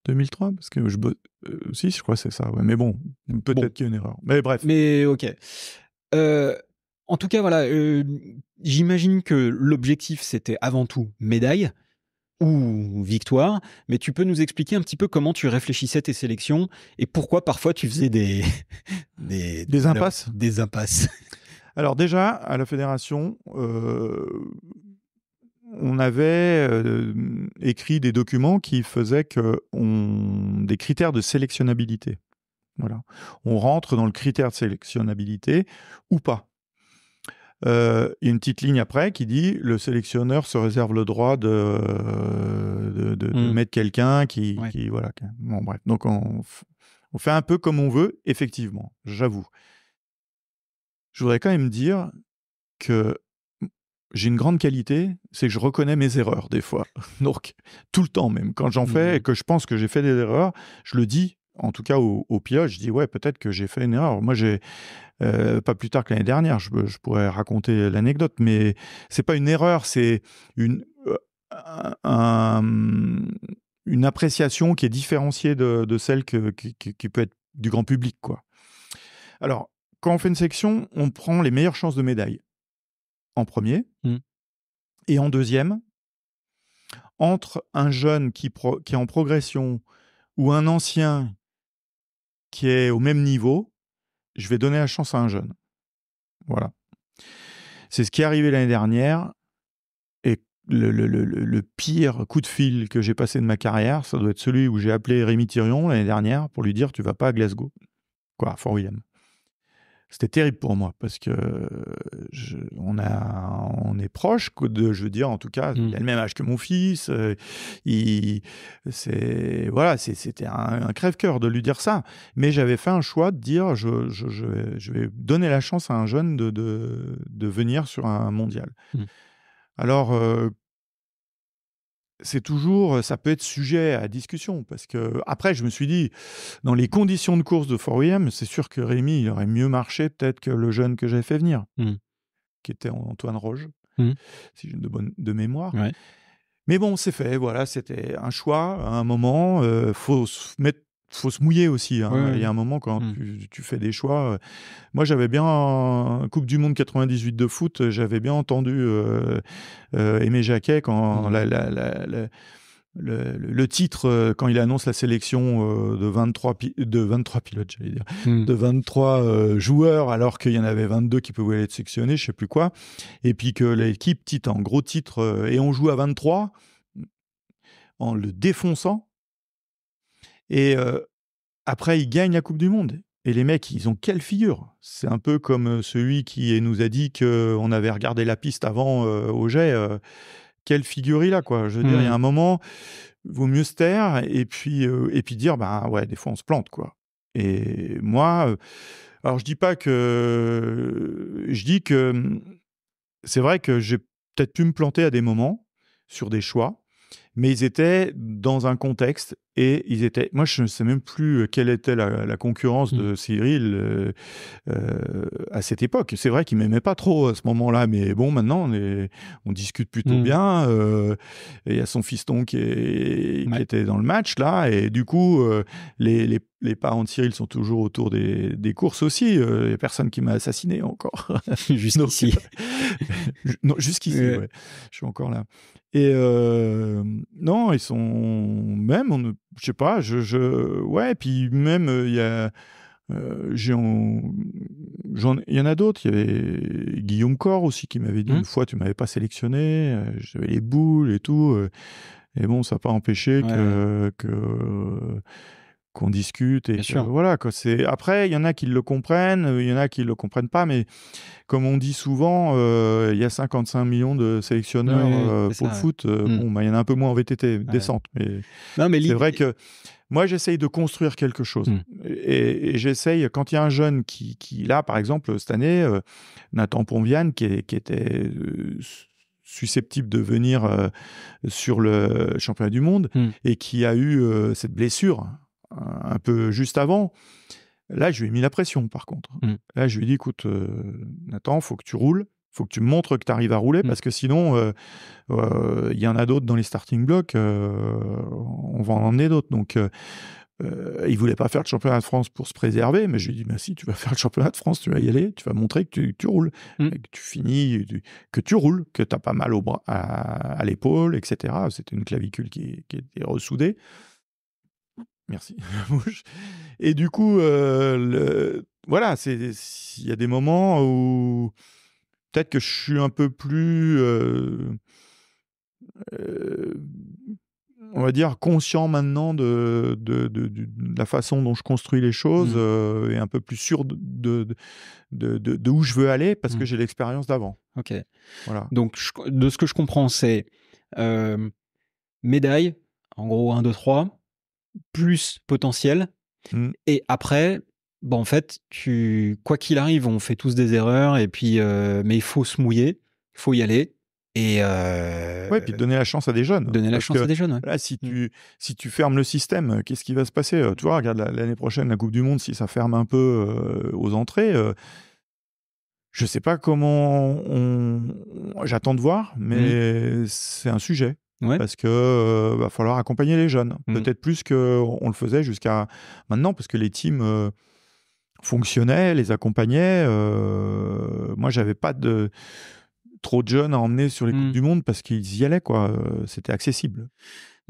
2003, parce que si, je crois que c'est ça. Ouais. Mais bon, peut-être qu'il y a une erreur. Mais bref. Mais ok. En tout cas, voilà, j'imagine que l'objectif, c'était avant tout médaille ou victoire, mais tu peux nous expliquer un petit peu comment tu réfléchissais tes sélections et pourquoi parfois tu faisais des impasses. Des impasses. Alors déjà, à la fédération, on avait écrit des documents qui faisaient des critères de sélectionnabilité. Voilà. On rentre dans le critère de sélectionnabilité ou pas. Il y a une petite ligne après qui dit le sélectionneur se réserve le droit de mettre quelqu'un qui voilà. Bon, bref. Donc on fait un peu comme on veut, effectivement, j'avoue. Je voudrais quand même dire que j'ai une grande qualité, c'est que je reconnais mes erreurs des fois. Donc tout le temps même, quand j'en fais et que je pense que j'ai fait des erreurs, je le dis. En tout cas, au pilote, je dis ouais, peut-être que j'ai fait une erreur. Moi, j'ai pas plus tard que l'année dernière, je pourrais raconter l'anecdote, mais c'est pas une erreur, c'est une appréciation qui est différenciée de celle qui peut être du grand public, quoi. Alors, quand on fait une section, on prend les meilleures chances de médaille en premier et en deuxième, entre un jeune qui est en progression ou un ancien qui est au même niveau, je vais donner la chance à un jeune. Voilà. C'est ce qui est arrivé l'année dernière. Et le pire coup de fil que j'ai passé de ma carrière, ça doit être celui où j'ai appelé Rémi Thirion l'année dernière pour lui dire « Tu vas pas à Glasgow ». Quoi, à Fort William. C'était terrible pour moi parce que on est proche, je veux dire, en tout cas, il a le même âge que mon fils. C'était un crève-cœur de lui dire ça. Mais j'avais fait un choix de dire je vais donner la chance à un jeune de venir sur un mondial. Alors, ça peut être sujet à discussion parce que après, je me suis dit, dans les conditions de course de Fort William, c'est sûr que Rémi, il aurait mieux marché peut-être que le jeune que j'avais fait venir, qui était Antoine Roge, si j'ai de mémoire. Ouais. Mais bon, c'est fait, voilà, c'était un choix à un moment. Faut se mouiller aussi. Hein. Ouais. Il y a un moment quand tu fais des choix. Moi, j'avais bien en Coupe du Monde 98 de foot, j'avais bien entendu Aimé Jacquet quand le titre, quand il annonce la sélection de 23 pilotes, j'allais dire, de 23 joueurs, alors qu'il y en avait 22 qui pouvaient être sélectionnés, je ne sais plus quoi. Et puis que l'équipe titre en gros titre, et on joue à 23 en le défonçant. Et après, il gagne la Coupe du Monde. Et les mecs, ils ont quelle figure? C'est un peu comme celui qui nous a dit qu'on avait regardé la piste avant au jet. Quelle figure il a, quoi. Je veux dire, il y a un moment, vaut mieux se taire et puis dire, ben ouais, des fois on se plante, quoi. Et moi, alors je dis pas que... Je dis que c'est vrai que j'ai peut-être pu me planter à des moments sur des choix, mais ils étaient dans un contexte et ils étaient... Moi, je ne sais même plus quelle était la concurrence de Cyril à cette époque. C'est vrai qu'il m'aimait pas trop à ce moment-là, mais bon, maintenant, on discute plutôt bien. Il y a son fiston qui était dans le match, là, et du coup, les parents de Cyril sont toujours autour des courses aussi. Il n'y a personne qui m'a assassiné encore. Jusqu'ici. Non, jusqu'ici, ouais. Je suis encore là. Et non, ils sont même, je sais pas, ouais, puis même il y a, il y en a d'autres. Il y avait Guillaume Cor aussi qui m'avait dit une fois, tu m'avais pas sélectionné, j'avais les boules et tout, et bon, ça n'a pas empêché qu'on discute et voilà, quoi. Après, il y en a qui le comprennent, il y en a qui le comprennent pas, mais comme on dit souvent, il y a 55 millions de sélectionneurs pour le foot. Bon, il y en a un peu moins en VTT, descente. Mais c'est vrai que moi, j'essaye de construire quelque chose. Et j'essaye, quand il y a un jeune qui là, par exemple, cette année, Nathan Ponviane, qui était susceptible de venir sur le championnat du monde et qui a eu cette blessure un peu juste avant. Là, je lui ai mis la pression, par contre. Là, je lui ai dit, écoute, Nathan, il faut que tu roules, il faut que tu me montres que tu arrives à rouler, parce que sinon, il y en a d'autres dans les starting blocks, on va en emmener d'autres. Donc, il ne voulait pas faire le championnat de France pour se préserver, mais je lui ai dit, bah, si, tu vas faire le championnat de France, tu vas y aller, tu vas montrer que tu roules, que tu finis, que tu roules, que tu n'as pas mal au bras, à l'épaule, etc. C'était une clavicule qui était ressoudée. Merci. Et du coup, voilà, il y a des moments où peut-être que je suis un peu plus, on va dire, conscient maintenant de la façon dont je construis les choses et un peu plus sûr de où je veux aller parce que j'ai l'expérience d'avant. Ok. Voilà. Donc, de ce que je comprends, c'est médaille, en gros 1, 2, 3, plus potentiel. Et après, en fait, quoi qu'il arrive, on fait tous des erreurs, et puis, mais il faut se mouiller, il faut y aller. Et puis donner la chance à des jeunes. Donner la chance à des jeunes, ouais. Là, si tu fermes le système, qu'est-ce qui va se passer? Tu vois, regarde l'année prochaine, la Coupe du Monde, si ça ferme un peu aux entrées, je sais pas comment j'attends de voir, mais c'est un sujet. Ouais. Parce que va falloir accompagner les jeunes. Peut-être plus qu'on le faisait jusqu'à maintenant, parce que les teams fonctionnaient, les accompagnaient. Moi, j'avais pas trop de jeunes à emmener sur les Coupes du Monde parce qu'ils y allaient, quoi. C'était accessible.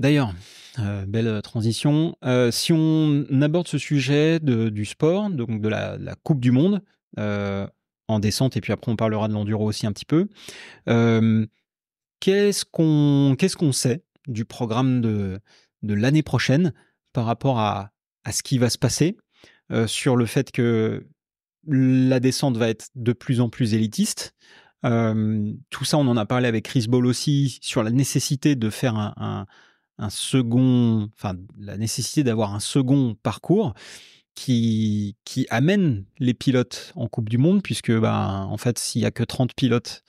D'ailleurs, belle transition. Si on aborde ce sujet du sport, donc de la Coupe du Monde, en descente, et puis après on parlera de l'enduro aussi un petit peu, qu'est-ce qu'on sait du programme de l'année prochaine par rapport à ce qui va se passer, sur le fait que la descente va être de plus en plus élitiste? Tout ça, on en a parlé avec Chris Ball aussi, sur la nécessité de faire la nécessité d'avoir un second parcours qui amène les pilotes en Coupe du Monde, puisque en fait, s'il y a que 30 pilotes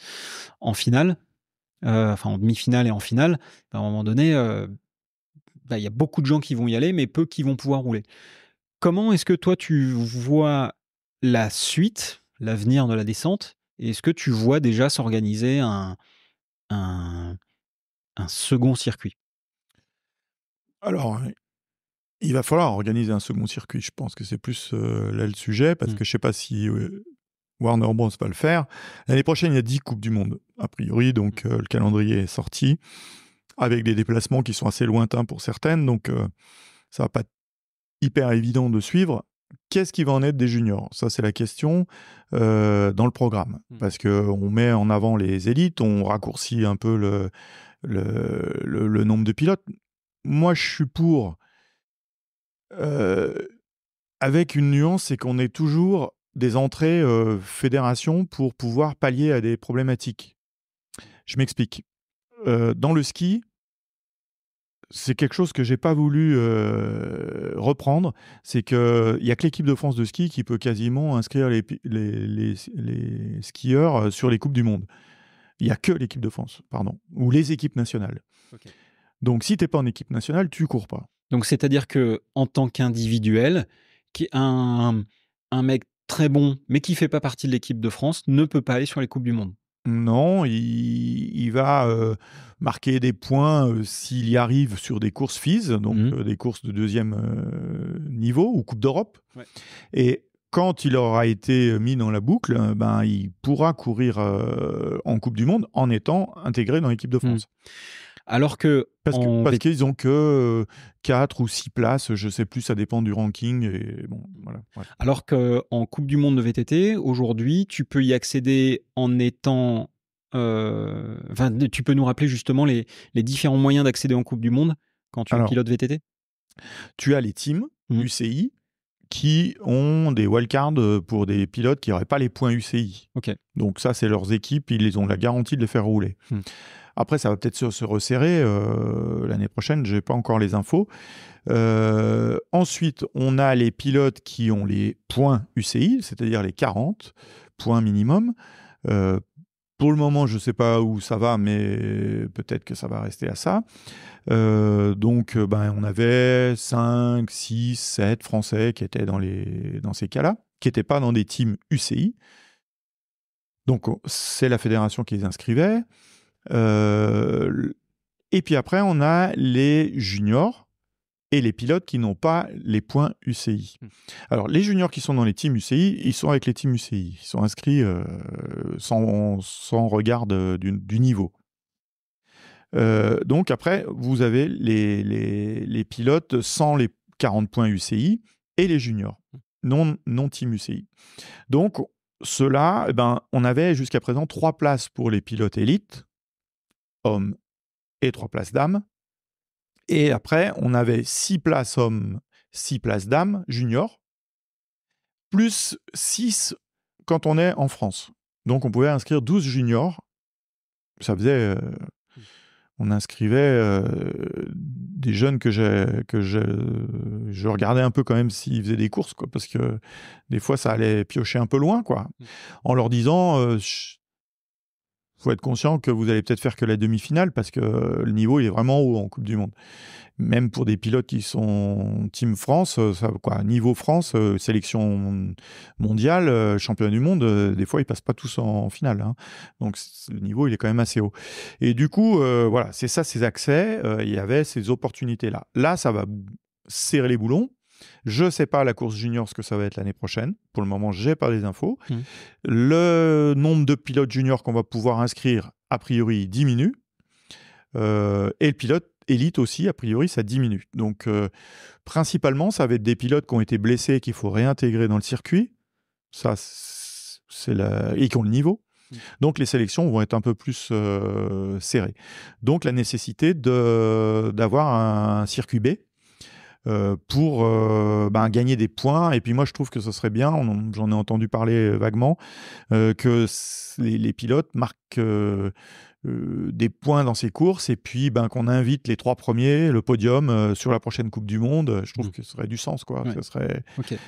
en finale, en demi-finale et en finale, à un moment donné, il y a beaucoup de gens qui vont y aller, mais peu qui vont pouvoir rouler. Comment est-ce que toi, tu vois la suite, l'avenir de la descente, et est-ce que tu vois déjà s'organiser un second circuit? Alors, il va falloir organiser un second circuit. Je pense que c'est plus là le sujet, parce que je ne sais pas si Warner Bros va le faire. L'année prochaine, il y a 10 Coupes du Monde, a priori, donc le calendrier est sorti, avec des déplacements qui sont assez lointains pour certaines, donc ça ne va pas être hyper évident de suivre. Qu'est-ce qui va en être des juniors? Ça, c'est la question dans le programme, parce qu'on met en avant les élites, on raccourcit un peu le nombre de pilotes. Moi, je suis pour avec une nuance, c'est qu'on est toujours des entrées fédération pour pouvoir pallier à des problématiques. Je m'explique. Dans le ski, c'est quelque chose que j'ai pas voulu reprendre. C'est qu'il n'y a que l'équipe de France de ski qui peut quasiment inscrire les skieurs sur les Coupes du Monde. Il n'y a que l'équipe de France, pardon, ou les équipes nationales. Okay. Donc, si tu n'es pas en équipe nationale, tu ne cours pas. Donc, c'est-à-dire qu'en tant qu'individuel, un mec très bon, mais qui ne fait pas partie de l'équipe de France, ne peut pas aller sur les Coupes du Monde. Non, il va marquer des points s'il y arrive sur des courses FIS, donc des courses de deuxième niveau ou Coupe d'Europe. Ouais. Et quand il aura été mis dans la boucle, il pourra courir en Coupe du Monde en étant intégré dans l'équipe de France. Alors que parce qu'ils n'ont que 4 ou 6 places, je ne sais plus, ça dépend du ranking. Et bon, voilà. Alors qu'en Coupe du Monde de VTT, aujourd'hui, tu peux y accéder en étant... tu peux nous rappeler justement les différents moyens d'accéder en Coupe du Monde quand tu es pilote VTT? Tu as les teams UCI qui ont des wildcards pour des pilotes qui n'auraient pas les points UCI. Okay. Donc ça, c'est leurs équipes, ils ont la garantie de les faire rouler. Après, ça va peut-être se resserrer l'année prochaine, je n'ai pas encore les infos. Ensuite, on a les pilotes qui ont les points UCI, c'est-à-dire les 40 points minimum. Pour le moment, je ne sais pas où ça va, mais peut-être que ça va rester à ça. Donc, on avait 5, 6, 7 Français qui étaient dans ces cas-là, qui n'étaient pas dans des teams UCI. Donc, c'est la fédération qui les inscrivait. Et puis après, on a les juniors et les pilotes qui n'ont pas les points UCI. Alors, les juniors qui sont dans les teams UCI, ils sont avec les teams UCI. Ils sont inscrits sans regard du niveau. Donc après, vous avez les pilotes sans les 40 points UCI et les juniors, non team UCI. Donc, ceux-là, on avait jusqu'à présent 3 places pour les pilotes élites, hommes, et 3 places dames. Et après, on avait 6 places hommes, 6 places dames, juniors, plus 6 quand on est en France. Donc, on pouvait inscrire 12 juniors. Ça faisait... on inscrivait des jeunes que je regardais un peu quand même s'ils faisaient des courses, quoi, parce que des fois, ça allait piocher un peu loin, quoi, en leur disant... faut être conscient que vous allez peut-être faire que la demi-finale parce que le niveau il est vraiment haut en Coupe du Monde. Même pour des pilotes qui sont Team France, niveau France, sélection mondiale, championnat du monde, des fois ils passent pas tous en finale. Hein. Donc le niveau il est quand même assez haut. Et du coup, voilà, c'est ça ces accès. Il y avait ces opportunités-là. Là, ça va serrer les boulons. Je ne sais pas la course junior ce que ça va être l'année prochaine. Pour le moment, je n'ai pas les infos. Le nombre de pilotes juniors qu'on va pouvoir inscrire, a priori, diminue. Et le pilote élite aussi, a priori, ça diminue. Donc, principalement, ça va être des pilotes qui ont été blessés et qu'il faut réintégrer dans le circuit. Ça, et qui ont le niveau. Donc, les sélections vont être un peu plus serrées. Donc, la nécessité d'avoir un circuit B. Pour gagner des points. Et puis moi, je trouve que ce serait bien, j'en ai entendu parler vaguement, que les pilotes marquent des points dans ces courses et puis qu'on invite les 3 premiers, le podium sur la prochaine Coupe du Monde. Je trouve que ce serait du sens, quoi. Ouais.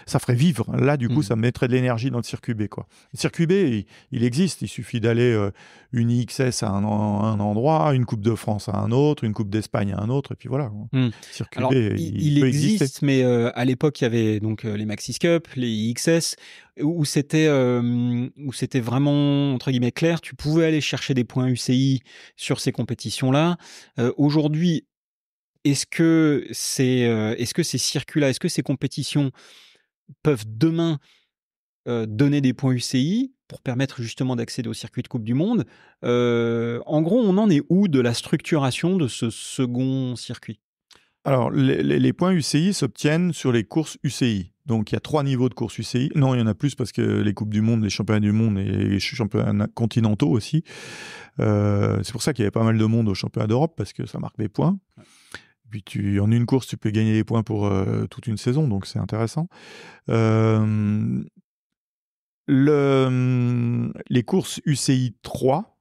Ça ferait vivre. Là, du coup, ça mettrait de l'énergie dans le circuit B, quoi. Le circuit B, il existe. Il suffit d'aller une IXS à un endroit, une Coupe de France à un autre, une Coupe d'Espagne à un autre, et puis voilà. Circuit B, il peut existe, exister. Mais à l'époque, il y avait donc les Maxxis Cup, les IXS, où c'était vraiment, entre guillemets, clair. Tu pouvais aller chercher des points UCI sur ces compétitions-là. Aujourd'hui, est-ce que ces circuits-là, est-ce que ces compétitions peuvent demain donner des points UCI pour permettre justement d'accéder au circuit de Coupe du Monde? En gros, on en est où de la structuration de ce second circuit? Alors, les points UCI s'obtiennent sur les courses UCI. Donc, il y a 3 niveaux de courses UCI. Non, il y en a plus parce que les Coupes du Monde, les championnats du monde et les championnats continentaux aussi. C'est pour ça qu'il y avait pas mal de monde aux championnats d'Europe parce que ça marque des points. puis en une course, tu peux gagner des points pour toute une saison, donc c'est intéressant. Les courses UCI 3,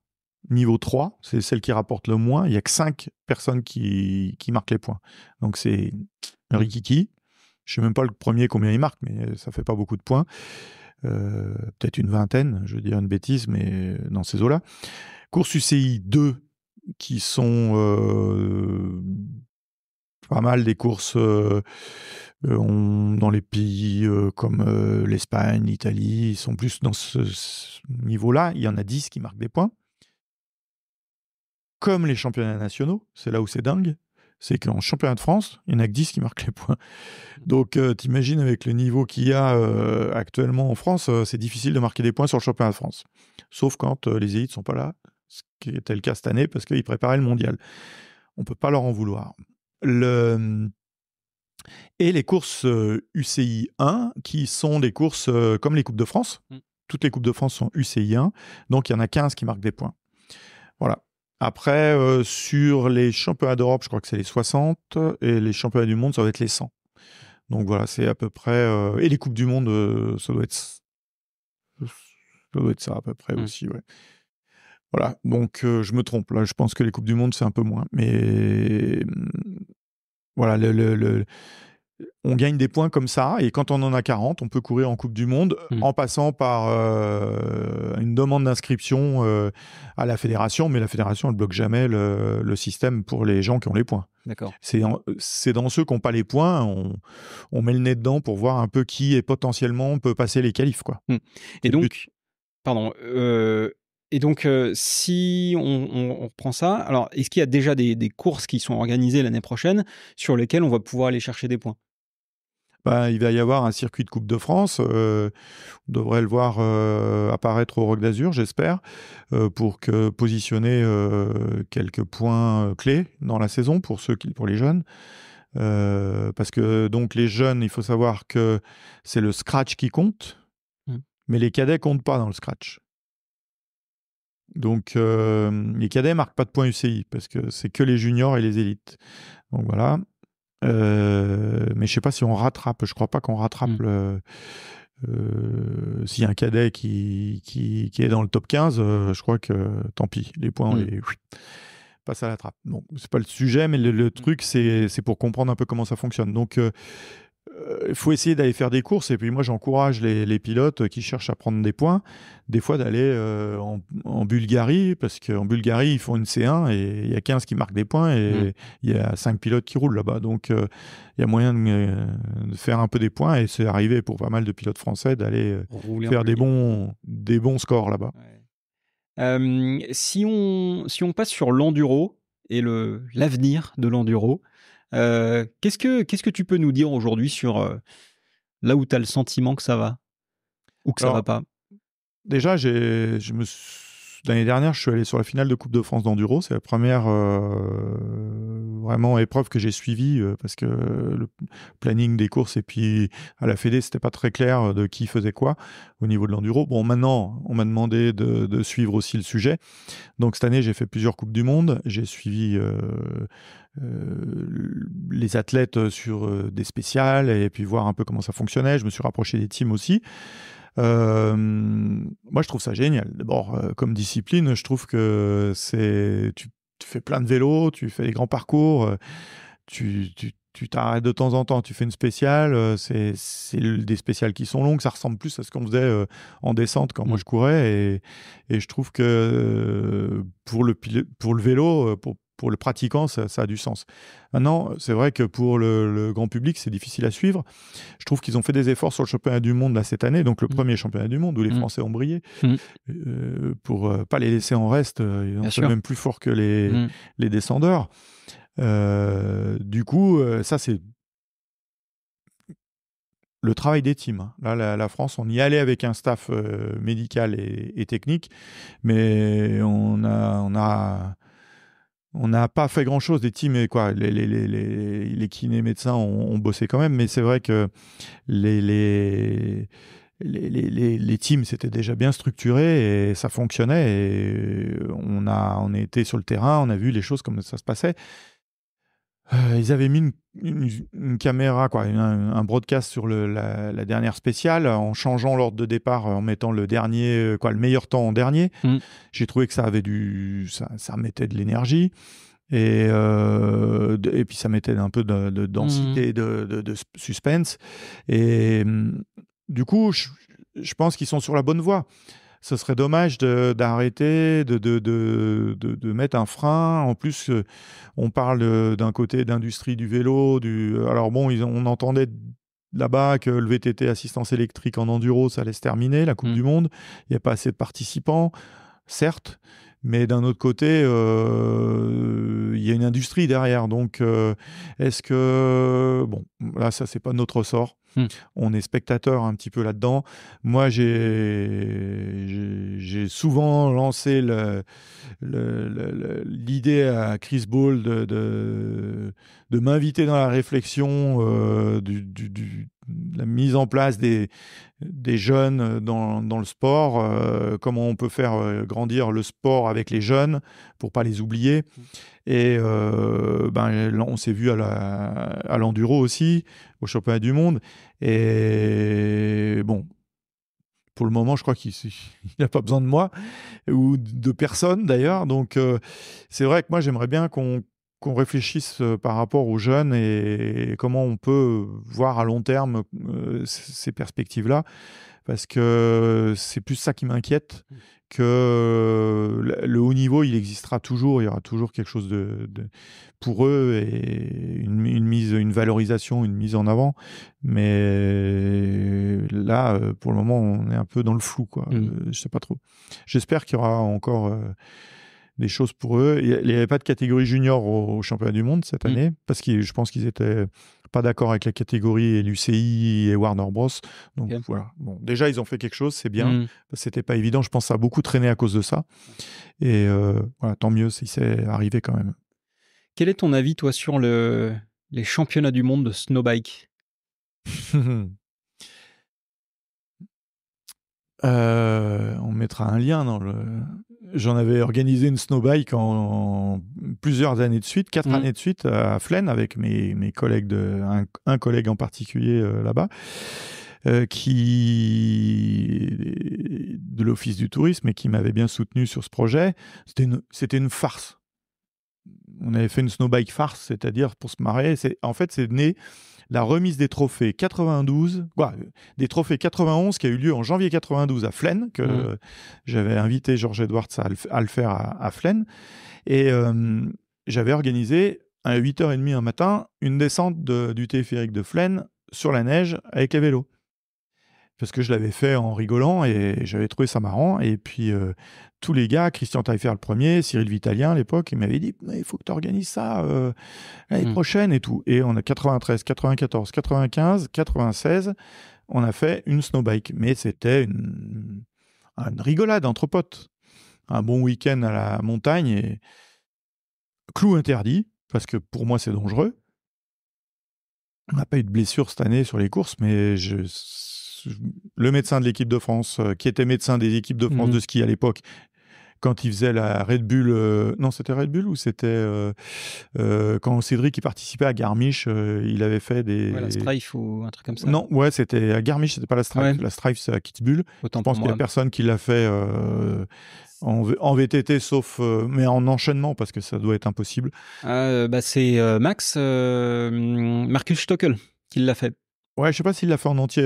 niveau 3, c'est celle qui rapporte le moins. Il n'y a que 5 personnes qui marquent les points. Donc c'est rikiki. Je ne sais même pas le premier combien il marque, mais ça ne fait pas beaucoup de points. Peut-être une vingtaine, je veux dire une bêtise, mais dans ces eaux-là. Course UCI 2, qui sont pas mal des courses dans les pays comme l'Espagne, l'Italie, ils sont plus dans ce niveau-là. Il y en a 10 qui marquent des points. Comme les championnats nationaux, c'est là où c'est dingue, c'est qu'en championnat de France, il n'y en a que 10 qui marquent les points. Donc t'imagines avec le niveau qu'il y a actuellement en France, c'est difficile de marquer des points sur le championnat de France. Sauf quand les élites ne sont pas là, ce qui était le cas cette année parce qu'ils préparaient le mondial. On ne peut pas leur en vouloir. Et les courses UCI 1, qui sont des courses comme les Coupes de France. Toutes les Coupes de France sont UCI 1, donc il y en a 15 qui marquent des points. Voilà. Après, sur les championnats d'Europe, je crois que c'est les 60, et les championnats du monde, ça va être les 100. Donc voilà, c'est à peu près... et les Coupes du monde, ça doit être ça à peu près aussi, ouais. Voilà, donc je me trompe. Là, je pense que les Coupes du monde, c'est un peu moins. Mais voilà, on gagne des points comme ça. Et quand on en a 40, on peut courir en Coupe du monde en passant par une demande d'inscription à la fédération. Mais la fédération, elle ne bloque jamais le système pour les gens qui ont les points. D'accord. C'est dans ceux qui n'ont pas les points, on met le nez dedans pour voir un peu qui est potentiellement peut passer les qualifs, quoi. Et donc, pardon... Et donc, si on reprend ça, alors est-ce qu'il y a déjà des courses qui sont organisées l'année prochaine sur lesquelles on va pouvoir aller chercher des points ? Il va y avoir un circuit de Coupe de France. On devrait le voir apparaître au Roc d'Azur, j'espère, pour positionner quelques points clés dans la saison pour les jeunes. Parce que donc les jeunes, il faut savoir que c'est le scratch qui compte, mais les cadets comptent pas dans le scratch. Donc, les cadets ne marquent pas de points UCI parce que c'est que les juniors et les élites. Donc voilà. Mais je ne sais pas si on rattrape. Je ne crois pas qu'on rattrape s'il y a un cadet qui est dans le top 15, je crois que tant pis. Les points, on les passe à la trappe. Bon, ce n'est pas le sujet, mais le truc, c'est pour comprendre un peu comment ça fonctionne. Donc, il faut essayer d'aller faire des courses, et puis moi j'encourage les pilotes qui cherchent à prendre des points, des fois d'aller en Bulgarie, parce qu'en Bulgarie ils font une C1 et il y a 15 qui marquent des points et il y a 5 pilotes qui roulent là-bas, donc il y a moyen de faire un peu des points, et c'est arrivé pour pas mal de pilotes français d'aller faire des bons scores là-bas. Ouais. Si on passe sur l'enduro et l'avenir de l'enduro, qu'est-ce que tu peux nous dire aujourd'hui sur là où tu as le sentiment que ça va ou que ça va pas? Déjà, l'année dernière, je suis allé sur la finale de Coupe de France d'enduro. C'est la première vraiment épreuve que j'ai suivie parce que le planning des courses et puis à la Fédé, c'était pas très clair de qui faisait quoi au niveau de l'enduro. Bon, maintenant, on m'a demandé de suivre aussi le sujet. Donc cette année, j'ai fait plusieurs Coupes du Monde. J'ai suivi les athlètes sur des spéciales et puis voir un peu comment ça fonctionnait. Je me suis rapproché des teams aussi. Moi, je trouve ça génial. D'abord, comme discipline, je trouve que tu fais plein de vélo, tu fais des grands parcours, tu t'arrêtes de temps en temps, tu fais une spéciale, c'est des spéciales qui sont longues, ça ressemble plus à ce qu'on faisait en descente quand moi je courais, et je trouve que pour le vélo, pour le pratiquant, ça a du sens. Maintenant, c'est vrai que pour le grand public, c'est difficile à suivre. Je trouve qu'ils ont fait des efforts sur le championnat du monde là, cette année, donc le premier championnat du monde où les Français ont brillé, pour pas les laisser en reste. Ils sont même plus forts que les descendeurs. Du coup, ça c'est le travail des teams. Là, la France, on y allait avec un staff médical et technique, mais on n'a pas fait grand-chose. Des teams, les kinés médecins ont bossé quand même, mais c'est vrai que les teams, c'était déjà bien structuré et ça fonctionnait. Et on a été sur le terrain, on a vu les choses comme ça se passait. Ils avaient mis une caméra, quoi, un broadcast sur la dernière spéciale, en changeant l'ordre de départ, en mettant le meilleur temps en dernier. J'ai trouvé que ça avait ça mettait de l'énergie. Et puis ça mettait un peu de densité, de suspense. Et du coup, je pense qu'ils sont sur la bonne voie. Ce serait dommage d'arrêter, de mettre un frein. En plus, on parle d'un côté d'industrie du vélo. Alors bon, on entendait là-bas que le VTT assistance électrique en enduro, ça allait se terminer, la Coupe du Monde. Il n'y a pas assez de participants, certes. Mais d'un autre côté, il y a une industrie derrière. Donc, est-ce que... Bon, là, ça, c'est pas notre ressort. On est spectateur un petit peu là-dedans. Moi, j'ai souvent lancé l'idée à Chris Ball de m'inviter dans la réflexion de la mise en place des jeunes dans le sport, comment on peut faire grandir le sport avec les jeunes pour pas les oublier. Et on s'est vu à l'enduro aussi, au championnat du monde. Et bon, pour le moment, je crois qu'il n'a pas besoin de moi, ou de personne d'ailleurs. Donc, c'est vrai que moi, j'aimerais bien qu'on réfléchisse par rapport aux jeunes et comment on peut voir à long terme ces perspectives-là. Parce que c'est plus ça qui m'inquiète, que le haut niveau, il existera toujours, il y aura toujours quelque chose pour eux, et une valorisation, une mise en avant. Mais là, pour le moment, on est un peu dans le flou, quoi. Je sais pas trop. J'espère qu'il y aura encore des choses pour eux. Il n'y avait pas de catégorie junior au championnat du monde cette année, parce que je pense qu'ils étaient pas d'accord avec la catégorie et l'UCI et Warner Bros. Donc voilà. Bon, déjà, ils ont fait quelque chose, c'est bien. C'était pas évident. Je pense que ça a beaucoup traîné à cause de ça. Et voilà, tant mieux si c'est arrivé quand même. Quel est ton avis, toi, sur les championnats du monde de snowbike? On mettra un lien dans le... J'en avais organisé une snowbike en plusieurs années de suite, 4 années de suite à Flaine, avec mes collègues, un collègue en particulier là-bas, de l'Office du tourisme, et qui m'avait bien soutenu sur ce projet. C'était une farce. On avait fait une snowbike farce, c'est-à-dire pour se marrer. En fait, c'est né la remise des trophées 92, des trophées 91 qui a eu lieu en janvier 92 à Flaine, que j'avais invité Georges Edwards à le faire à Flaine. Et j'avais organisé à 8h30 un matin une descente du téléphérique de Flaine sur la neige avec les vélos. Parce que je l'avais fait en rigolant et j'avais trouvé ça marrant. Et puis, tous les gars, Christian Taillefer le premier, Cyril Vitalien à l'époque, ils m'avaient dit « il faut que tu organises ça l'année prochaine et tout ». Et on a 93, 94, 95, 96, on a fait une snowbike. Mais c'était une rigolade entre potes. Un bon week-end à la montagne, et clou interdit, parce que pour moi, c'est dangereux. On n'a pas eu de blessure cette année sur les courses, mais le médecin de l'équipe de France, qui était médecin des équipes de France de ski à l'époque, quand il faisait la Red Bull... non, c'était Red Bull ou c'était... quand Cédric participait à Garmisch, il avait fait des... Ouais, la Strife ou un truc comme ça. Non, ouais, c'était à Garmisch, c'était pas la Strife. Ouais. La Strife, c'est à Kitzbühel. Je pense qu'il n'y a personne qui l'a fait en VTT, sauf... mais en enchaînement, parce que ça doit être impossible. C'est Markus Stockel qui l'a fait. Ouais, je sais pas s'il l'a fait en entier.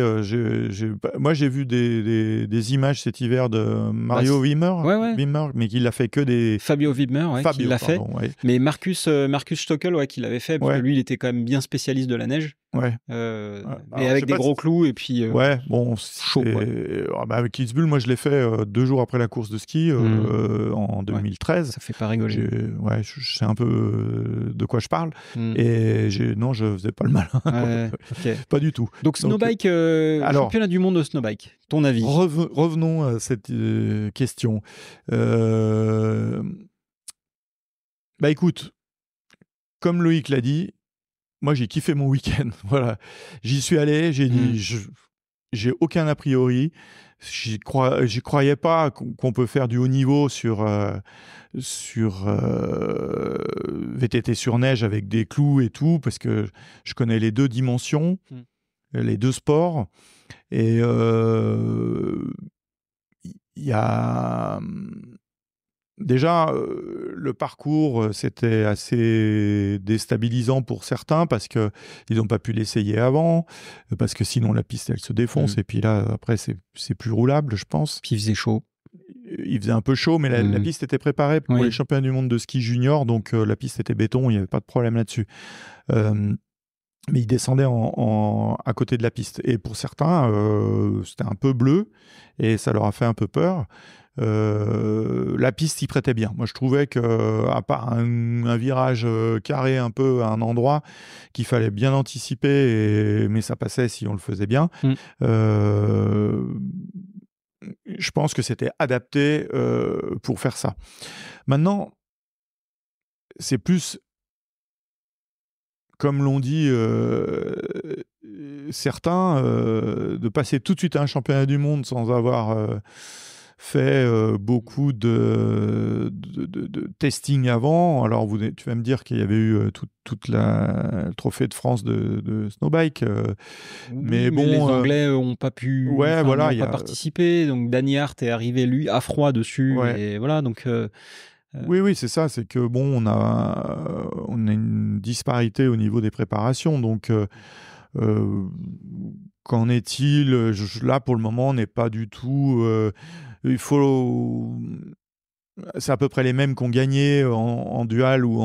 Moi, j'ai vu des images cet hiver de Mario Wimmer, mais qu'il l'a fait que des... Fabio Wimmer, qui l'a fait. Ouais. Mais Markus Stockel, qui l'avait fait, parce que lui, il était quand même bien spécialiste de la neige. Ouais. Et avec des gros clous, et puis... ouais, bon, chaud. Avec Kitzbühel, moi, je l'ai fait 2 jours après la course de ski, en 2013. Ça fait pas rigoler. Je sais un peu de quoi je parle. Et non, je faisais pas le malin. Okay. Pas du tout. Donc snowbike, championnat du monde de snowbike, ton avis? Revenons à cette question. Écoute, comme Loïc l'a dit, moi j'ai kiffé mon week-end. Voilà, j'y suis allé, j'ai dit j'ai aucun a priori. J'y croyais pas qu'on peut faire du haut niveau sur VTT sur neige avec des clous et tout, parce que je connais les deux dimensions, les deux sports. Et il y a déjà le parcours, c'était assez déstabilisant pour certains parce que ils n'ont pas pu l'essayer avant, parce que sinon la piste elle se défonce et puis là après c'est plus roulable, je pense. Puis il faisait chaud. Il faisait un peu chaud, mais la piste était préparée pour les championnats du monde de ski junior, donc la piste était béton, il n'y avait pas de problème là-dessus. Mais il descendait à côté de la piste. Et pour certains, c'était un peu bleu et ça leur a fait un peu peur. La piste s'y prêtait bien. Moi, je trouvais qu'à part un virage carré un peu à un endroit qu'il fallait bien anticiper, mais ça passait si on le faisait bien. Je pense que c'était adapté pour faire ça. Maintenant, c'est plus... Comme l'ont dit certains, de passer tout de suite à un championnat du monde sans avoir fait beaucoup de testing avant. Alors, tu vas me dire qu'il y avait eu toute le trophée de France de snowbike. Mais bon, les Anglais n'ont pas pu pas participer. Donc, Danny Hart est arrivé, lui, à froid dessus. Et voilà, donc... Oui, c'est ça. C'est que bon, on a une disparité au niveau des préparations. Donc, qu'en est-il? Là, pour le moment, on n'est pas du tout. C'est à peu près les mêmes qu'on gagnait en dual ou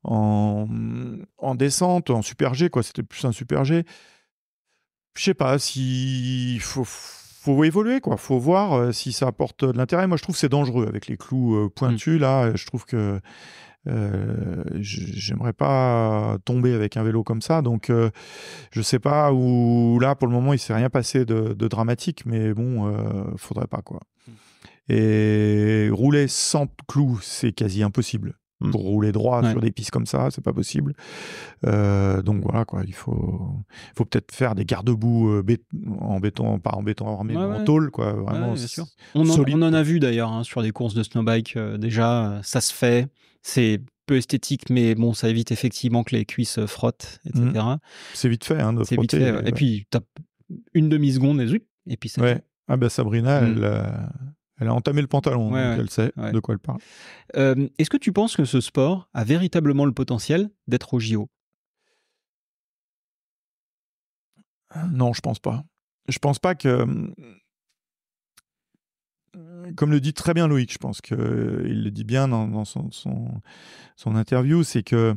en descente, en super G, quoi. C'était plus un super G. Je sais pas s'il faut évoluer, quoi. Faut voir si ça apporte de l'intérêt. Moi, je trouve que c'est dangereux avec les clous pointus. Là, je trouve que j'aimerais pas tomber avec un vélo comme ça. Donc, je sais pas où. Là, pour le moment, il s'est rien passé de dramatique, mais bon, faudrait pas, quoi. Et rouler sans clous, c'est quasi impossible. Pour rouler droit sur des pistes comme ça, c'est pas possible. Donc voilà, quoi. Il faut peut-être faire des garde-boue en béton, pas en béton armé, mais en tôle, quoi. Vraiment. Bien sûr. On en a vu d'ailleurs sur des courses de snowbike. Déjà, ça se fait. C'est peu esthétique, mais bon, ça évite effectivement que les cuisses frottent, etc. C'est vite fait, de c'est frotter. Vite fait, Et puis, t'as une demi-seconde et puis c'est fait. Ah ben Sabrina, elle a entamé le pantalon, donc elle sait de quoi elle parle. Est-ce que tu penses que ce sport a véritablement le potentiel d'être au JO? Non, je pense pas. Je pense pas que... Comme le dit très bien Loïc, je pense qu'il le dit bien dans son interview, c'est que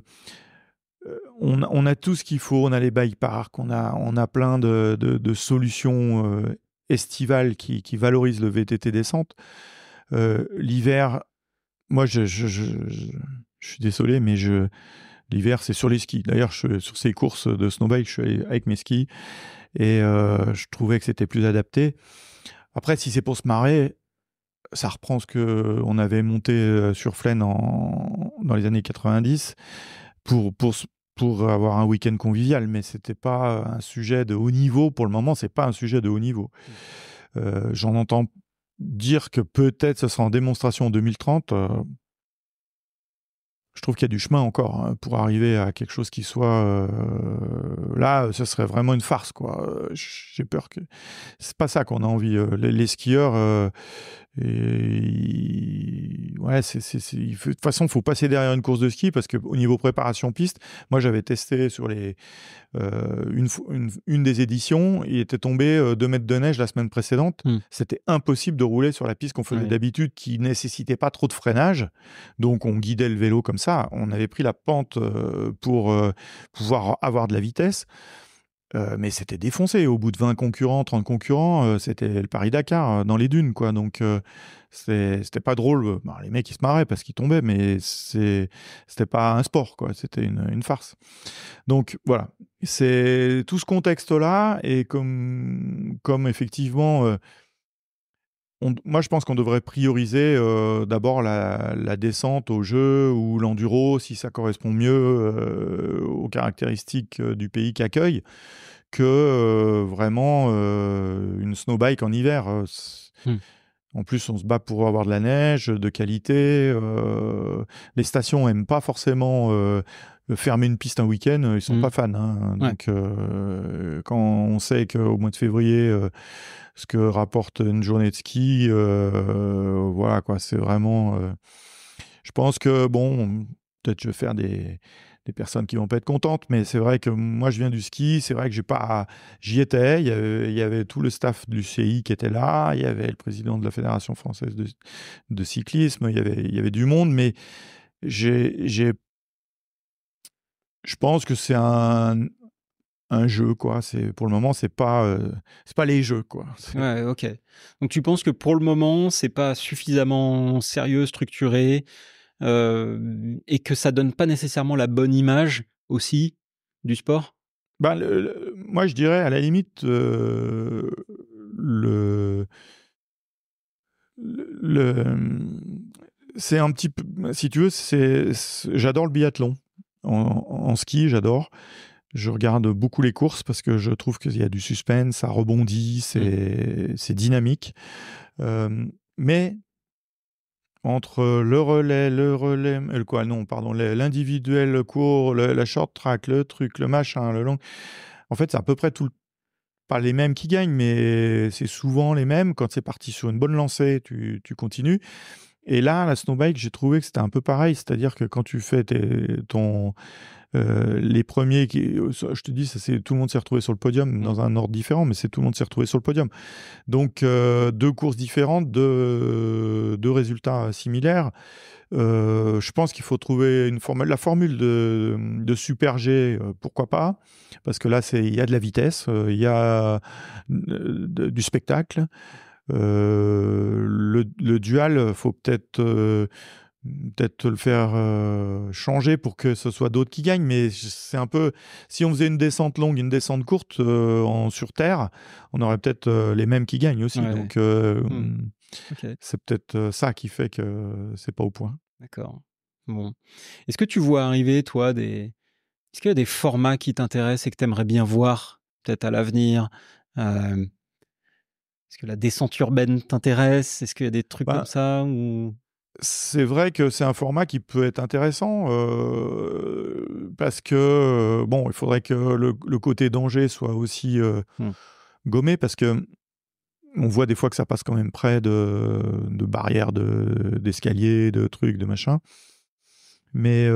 on a tout ce qu'il faut, on a les bike parks, on a plein de solutions estivales qui valorisent le VTT descente. L'hiver, moi je suis désolé, mais l'hiver c'est sur les skis. D'ailleurs, sur ces courses de snowbike, je suis allé avec mes skis et je trouvais que c'était plus adapté. Après, si c'est pour se marrer, ça reprend ce qu'on avait monté sur Flaine dans les années 90 pour avoir un week-end convivial, mais c'était pas un sujet de haut niveau. Pour le moment, c'est pas un sujet de haut niveau. J'en entends dire que peut-être ce sera en démonstration en 2030. Je trouve qu'il y a du chemin encore pour arriver à quelque chose qui soit... là, ce serait vraiment une farce, quoi. J'ai peur que... C'est pas ça qu'on a envie. Les skieurs... de toute façon, il faut passer derrière une course de ski parce qu'au niveau préparation piste, moi j'avais testé sur une des éditions, il était tombé 2 mètres de neige la semaine précédente. C'était impossible de rouler sur la piste qu'on faisait d'habitude, qui nécessitait pas trop de freinage. Donc on guidait le vélo comme ça. On avait pris la pente pour pouvoir avoir de la vitesse. Mais c'était défoncé. Au bout de 20 concurrents, 30 concurrents, c'était le Paris-Dakar dans les dunes, quoi. Donc, c'était pas drôle. Bon, les mecs, ils se marraient parce qu'ils tombaient, mais c'était pas un sport, quoi. C'était une farce. Donc, voilà. C'est tout ce contexte-là. Et comme effectivement... moi, je pense qu'on devrait prioriser d'abord la descente au jeu ou l'enduro, si ça correspond mieux aux caractéristiques du pays qu'accueille, que vraiment une snowbike en hiver. En plus, on se bat pour avoir de la neige de qualité. Les stations n'aiment pas forcément fermer une piste un week-end. Ils ne sont pas fans. Hein. Ouais. Donc, quand on sait qu'au mois de février, ce que rapporte une journée de ski, voilà, quoi, c'est vraiment... je pense que, bon, peut-être je vais faire des personnes qui vont pas être contentes, mais c'est vrai que moi je viens du ski, c'est vrai que j'y étais, il y avait tout le staff de l'UCI qui était là, il y avait le président de la Fédération française de cyclisme, il y avait du monde, mais je pense que c'est un jeu, quoi. Pour le moment, c'est pas les jeux, quoi. Ouais, ok. Donc tu penses que pour le moment, c'est pas suffisamment sérieux, structuré, et que ça donne pas nécessairement la bonne image aussi du sport? Ben, moi, je dirais, à la limite, c'est un petit peu, si tu veux, j'adore le biathlon. En ski, j'adore. Je regarde beaucoup les courses parce que je trouve qu'il y a du suspense, ça rebondit, c'est dynamique. Mais entre le relais, l'individuel court, la short track, le truc, le machin, le long, en fait, c'est à peu près pas les mêmes qui gagnent, mais c'est souvent les mêmes. Quand c'est parti sur une bonne lancée, tu continues. Et là, la snowbike, j'ai trouvé que c'était un peu pareil. C'est-à-dire que quand tu fais les premiers, je te dis, tout le monde s'est retrouvé sur le podium dans un ordre différent, mais tout le monde s'est retrouvé sur le podium. Donc, 2 courses différentes, 2 résultats similaires. Je pense qu'il faut trouver la formule de Super G, pourquoi pas, parce que là, il y a de la vitesse, il y a du spectacle. Le dual, faut peut-être le faire changer pour que ce soit d'autres qui gagnent, mais c'est un peu, si on faisait une descente longue, une descente courte sur terre, on aurait peut-être les mêmes qui gagnent aussi. Ouais. Donc Okay. c'est peut-être ça qui fait que c'est pas au point. D'accord. Bon. Est-ce que tu vois arriver, toi, est-ce qu'il y a des formats qui t'intéressent et que tu aimerais bien voir peut-être à l'avenir? Est-ce que la descente urbaine t'intéresse? Est-ce qu'il y a des trucs comme ça ou... C'est vrai que c'est un format qui peut être intéressant parce que, bon, il faudrait que le côté danger soit aussi gommé parce que on voit des fois que ça passe quand même près de barrières d'escaliers, de trucs, de machin. Mais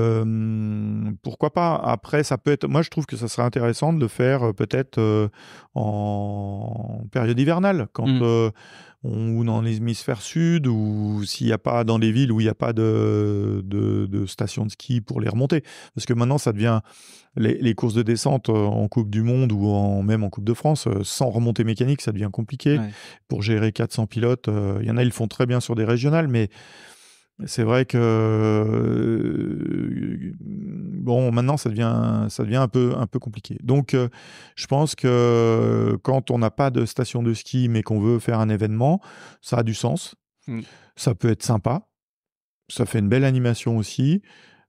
pourquoi pas? Après, ça peut être. Moi, je trouve que ça serait intéressant de le faire peut-être en période hivernale, quand ou dans l'hémisphère sud, ou s'il n'y a pas dans les villes où il n'y a pas de station de ski pour les remonter. Parce que maintenant, ça devient les courses de descente en Coupe du Monde ou même en Coupe de France, sans remontée mécanique, ça devient compliqué. Ouais. Pour gérer 400 pilotes, il y en a, ils le font très bien sur des régionales, mais c'est vrai que bon, maintenant ça devient un peu compliqué. Donc je pense que quand on n'a pas de station de ski mais qu'on veut faire un événement, ça a du sens. Ça peut être sympa. Ça fait une belle animation aussi.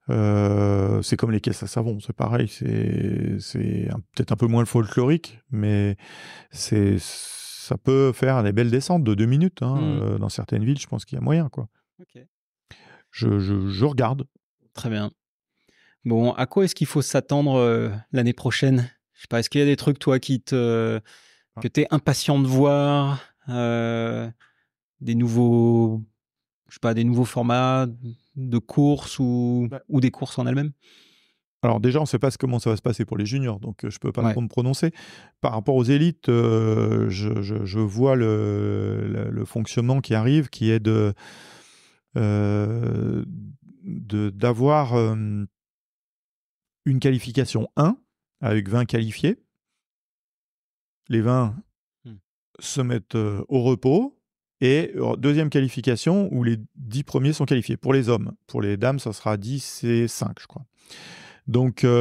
C'est comme les caisses à savon, c'est pareil. C'est peut-être un peu moins folklorique, mais ça peut faire des belles descentes de 2 minutes. Hein. Dans certaines villes, je pense qu'il y a moyen, quoi. Okay. Je regarde. Très bien. Bon, à quoi est-ce qu'il faut s'attendre l'année prochaine? Je sais pas, est-ce qu'il y a des trucs, toi, que t'es impatient de voir, des nouveaux formats de courses ou des courses en elles-mêmes? Alors déjà, on ne sait pas comment ça va se passer pour les juniors, donc je ne peux pas trop me prononcer. Par rapport aux élites, je vois le fonctionnement qui arrive, qui est d'avoir une qualification 1 avec 20 qualifiés. Les 20 se mettent au repos. Et deuxième qualification où les 10 premiers sont qualifiés pour les hommes. Pour les dames, ça sera 10 et 5, je crois. Donc, ça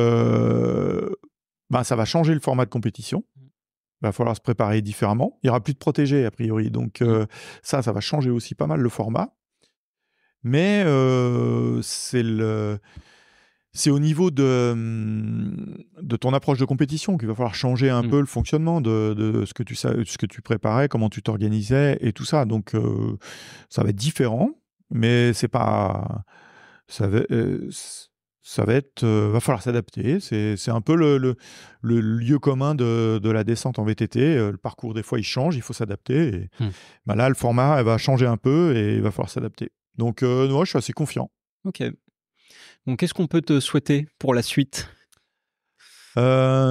va changer le format de compétition. Il va falloir se préparer différemment. Il n'y aura plus de protégés, a priori. Donc, ça va changer aussi pas mal le format. Mais c'est c'est au niveau de ton approche de compétition qu'il va falloir changer un peu le fonctionnement de ce que tu préparais, comment tu t'organisais et tout ça. Donc, ça va être différent, mais c'est pas... Ça va être... va falloir s'adapter. C'est un peu le lieu commun de la descente en VTT. Le parcours, des fois, il change, il faut s'adapter. Et, là, le format, elle va changer un peu et il va falloir s'adapter. Donc, moi, je suis assez confiant. Ok. Donc, qu'est-ce qu'on peut te souhaiter pour la suite ? Alors,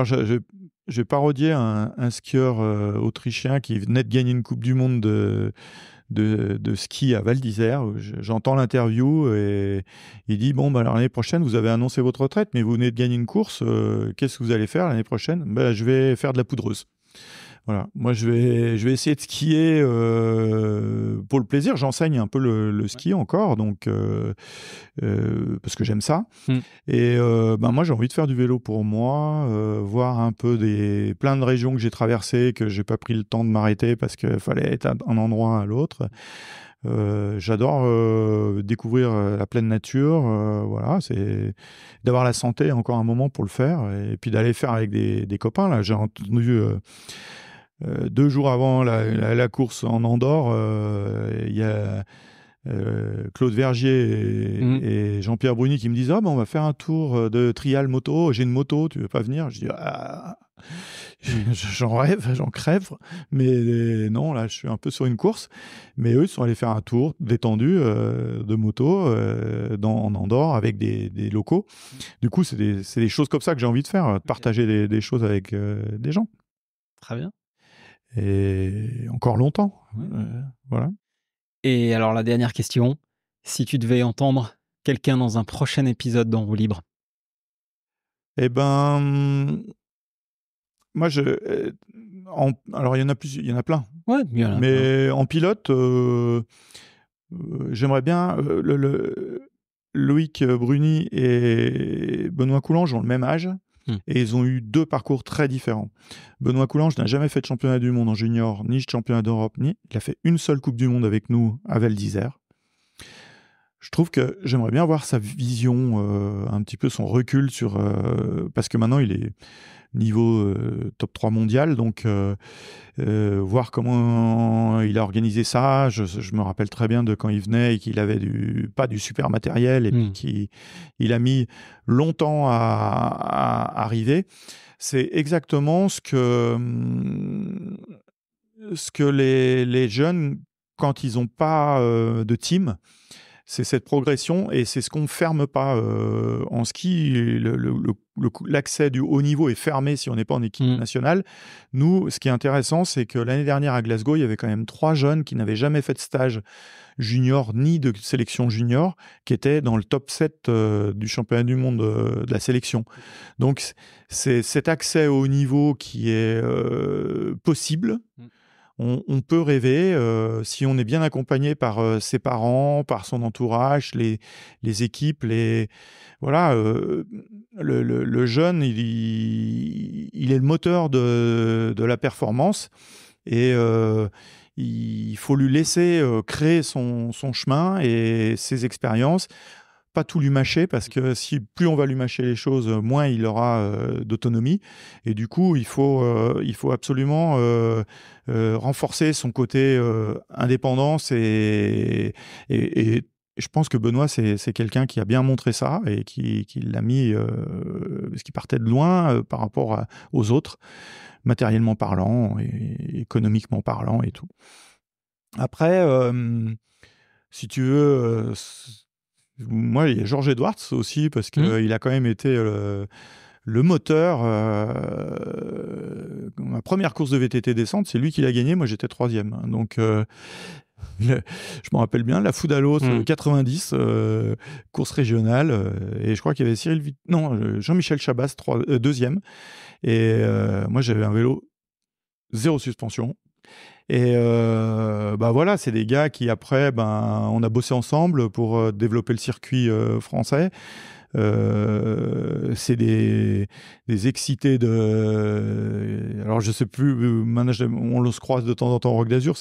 je vais parodier un skieur autrichien qui venait de gagner une Coupe du Monde de ski à Val d'Isère. J'entends l'interview et il dit bon, alors l'année prochaine, vous avez annoncé votre retraite, mais vous venez de gagner une course. Qu'est-ce que vous allez faire l'année prochaine ? Je vais faire de la poudreuse. Voilà. Moi, je vais essayer de skier pour le plaisir. J'enseigne un peu le ski encore, donc parce que j'aime ça. Et moi, j'ai envie de faire du vélo pour moi, voir un peu plein de régions que j'ai traversées, que j'ai pas pris le temps de m'arrêter parce qu'il fallait être d'un endroit à l'autre. J'adore découvrir la pleine nature. Voilà, c'est d'avoir la santé encore un moment pour le faire, et puis d'aller faire avec des copains. Là, j'ai entendu 2 jours avant la course en Andorre, il y a Claude Vergier et Jean-Pierre Bruni qui me disent on va faire un tour de trial moto, j'ai une moto, tu veux pas venir ? Je dis j'en rêve, j'en crève, mais non, là je suis un peu sur une course. Mais eux ils sont allés faire un tour détendu de moto en Andorre avec des locaux. Du coup c'est des choses comme ça que j'ai envie de faire, de partager des choses avec des gens. Très bien. Et encore longtemps. Voilà. Et alors, la dernière question, si tu devais entendre quelqu'un dans un prochain épisode d'En roue libre ? Eh ben, moi, alors il y en a plein. Ouais, il y en a mais en pilote, j'aimerais bien Loïc Bruni et Benoît Coulange ont le même âge. Et ils ont eu 2 parcours très différents. Benoît Coulange n'a jamais fait de championnat du monde en junior, ni de championnat d'Europe, il a fait une seule Coupe du Monde avec nous à Val d'Isère. Je trouve que j'aimerais bien voir sa vision, un petit peu son recul sur... parce que maintenant, il est niveau top 3 mondial, donc voir comment il a organisé ça. Je me rappelle très bien de quand il venait et qu'il avait pas du super matériel et puis qu'il a mis longtemps à arriver. C'est exactement ce que les jeunes, quand ils n'ont pas de team, c'est cette progression et c'est ce qu'on ne ferme pas en ski. L'accès du haut niveau est fermé si on n'est pas en équipe nationale. Nous, ce qui est intéressant, c'est que l'année dernière à Glasgow, il y avait quand même 3 jeunes qui n'avaient jamais fait de stage junior ni de sélection junior qui étaient dans le top 7 du championnat du monde de la sélection. Donc, c'est cet accès au haut niveau qui est possible. On peut rêver si on est bien accompagné par ses parents, par son entourage, les équipes, voilà. Le jeune, il est le moteur de la performance et il faut lui laisser créer son chemin et ses expériences. Pas tout lui mâcher parce que plus on va lui mâcher les choses, moins il aura d'autonomie. Et du coup, il faut absolument renforcer son côté indépendance et je pense que Benoît, c'est quelqu'un qui a bien montré ça et qui l'a mis, parce qu'il partait de loin par rapport aux autres, matériellement parlant et économiquement parlant et tout. Après, si tu veux... moi, il y a Georges Edwards aussi, parce qu'il a quand même été le moteur. Ma première course de VTT descente, c'est lui qui l'a gagné, moi j'étais 3e. Donc, je me rappelle bien, la Foudalos 90, course régionale, et je crois qu'il y avait Jean-Michel Chabas, 2e. Et moi, j'avais un vélo 0 suspension. Et voilà, c'est des gars qui après, on a bossé ensemble pour développer le circuit français. C'est des excités de... Alors, je sais plus, on se croise de temps en temps au Roc d'Azur,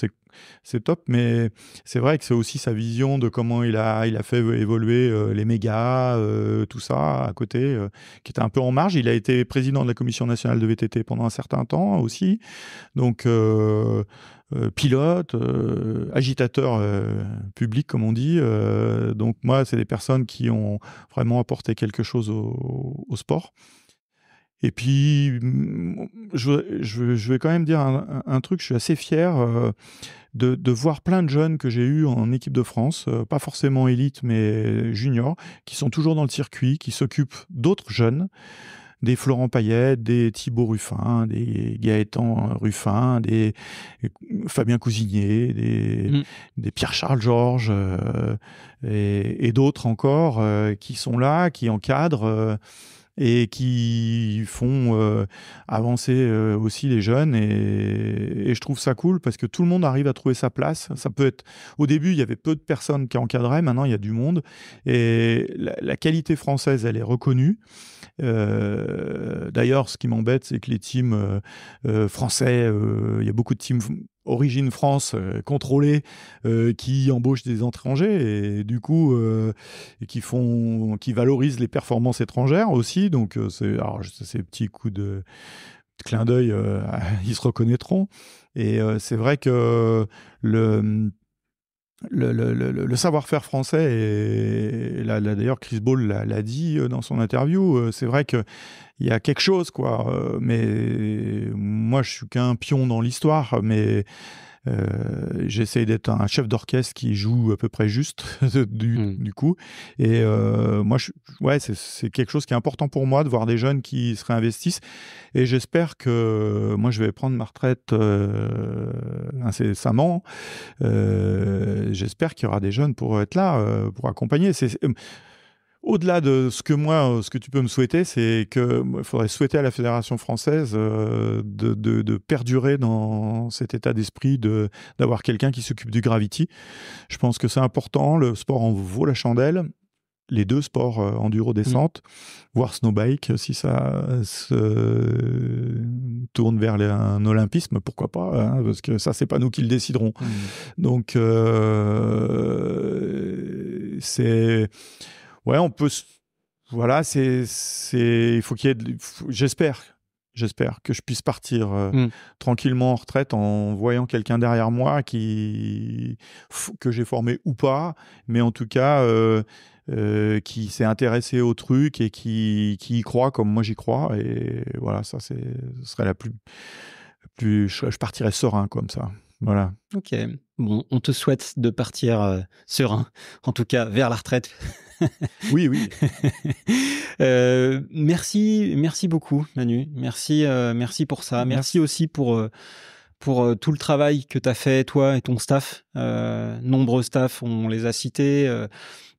c'est top, mais c'est vrai que c'est aussi sa vision de comment il a fait évoluer les mégas, tout ça à côté, qui était un peu en marge. Il a été président de la Commission nationale de VTT pendant un certain temps aussi. Donc, pilote, agitateur public, comme on dit. Donc, moi, c'est des personnes qui ont vraiment apporté quelque chose au sport. Et puis, je vais quand même dire un truc, je suis assez fier de voir plein de jeunes que j'ai eus en équipe de France, pas forcément élite, mais junior, qui sont toujours dans le circuit, qui s'occupent d'autres jeunes, des Florent Payet, des Thibaut Ruffin, des Gaëtan Ruffin, des Fabien Cousigné, des Pierre-Charles Georges et d'autres encore qui sont là, qui encadrent et qui font avancer aussi les jeunes. Et je trouve ça cool parce que tout le monde arrive à trouver sa place. Ça peut être... Au début, il y avait peu de personnes qui encadraient. Maintenant, il y a du monde. Et la qualité française, elle est reconnue. D'ailleurs, ce qui m'embête, c'est que les teams français, il y a beaucoup de teams Origine France contrôlés qui embauchent des étrangers et du coup qui valorisent les performances étrangères aussi. Donc alors ces petits coups de clin d'œil, ils se reconnaîtront. Et c'est vrai que le savoir-faire français, et là d'ailleurs Chris Ball l'a dit dans son interview, c'est vrai qu'il y a quelque chose, quoi. Mais moi, je suis qu'un pion dans l'histoire, mais j'essaie d'être un chef d'orchestre qui joue à peu près juste du coup. Et moi, c'est quelque chose qui est important pour moi de voir des jeunes qui se réinvestissent. Et j'espère que moi, je vais prendre ma retraite incessamment. J'espère qu'il y aura des jeunes pour être là, pour accompagner. Au-delà de ce que tu peux me souhaiter, c'est que il faudrait souhaiter à la Fédération française de perdurer dans cet état d'esprit d'avoir quelqu'un qui s'occupe du gravity. Je pense que c'est important. Le sport en vaut la chandelle. Les deux sports enduro-descente, voire snowbike, si ça se tourne vers un olympisme, pourquoi pas, hein, parce que ça, c'est pas nous qui le déciderons. Donc, c'est... Ouais, on peut... Voilà, il faut qu'il y ait... J'espère que je puisse partir tranquillement en retraite en voyant quelqu'un derrière moi que j'ai formé ou pas, mais en tout cas qui s'est intéressé au truc et qui y croit comme moi j'y crois. Et voilà, ça ce serait je partirais serein comme ça. Voilà. Ok. Bon, on te souhaite de partir serein, en tout cas vers la retraite. Oui. Merci beaucoup, Manu. Merci pour ça. Merci aussi pour tout le travail que tu as fait, toi et ton staff. Nombreux staffs, on les a cités.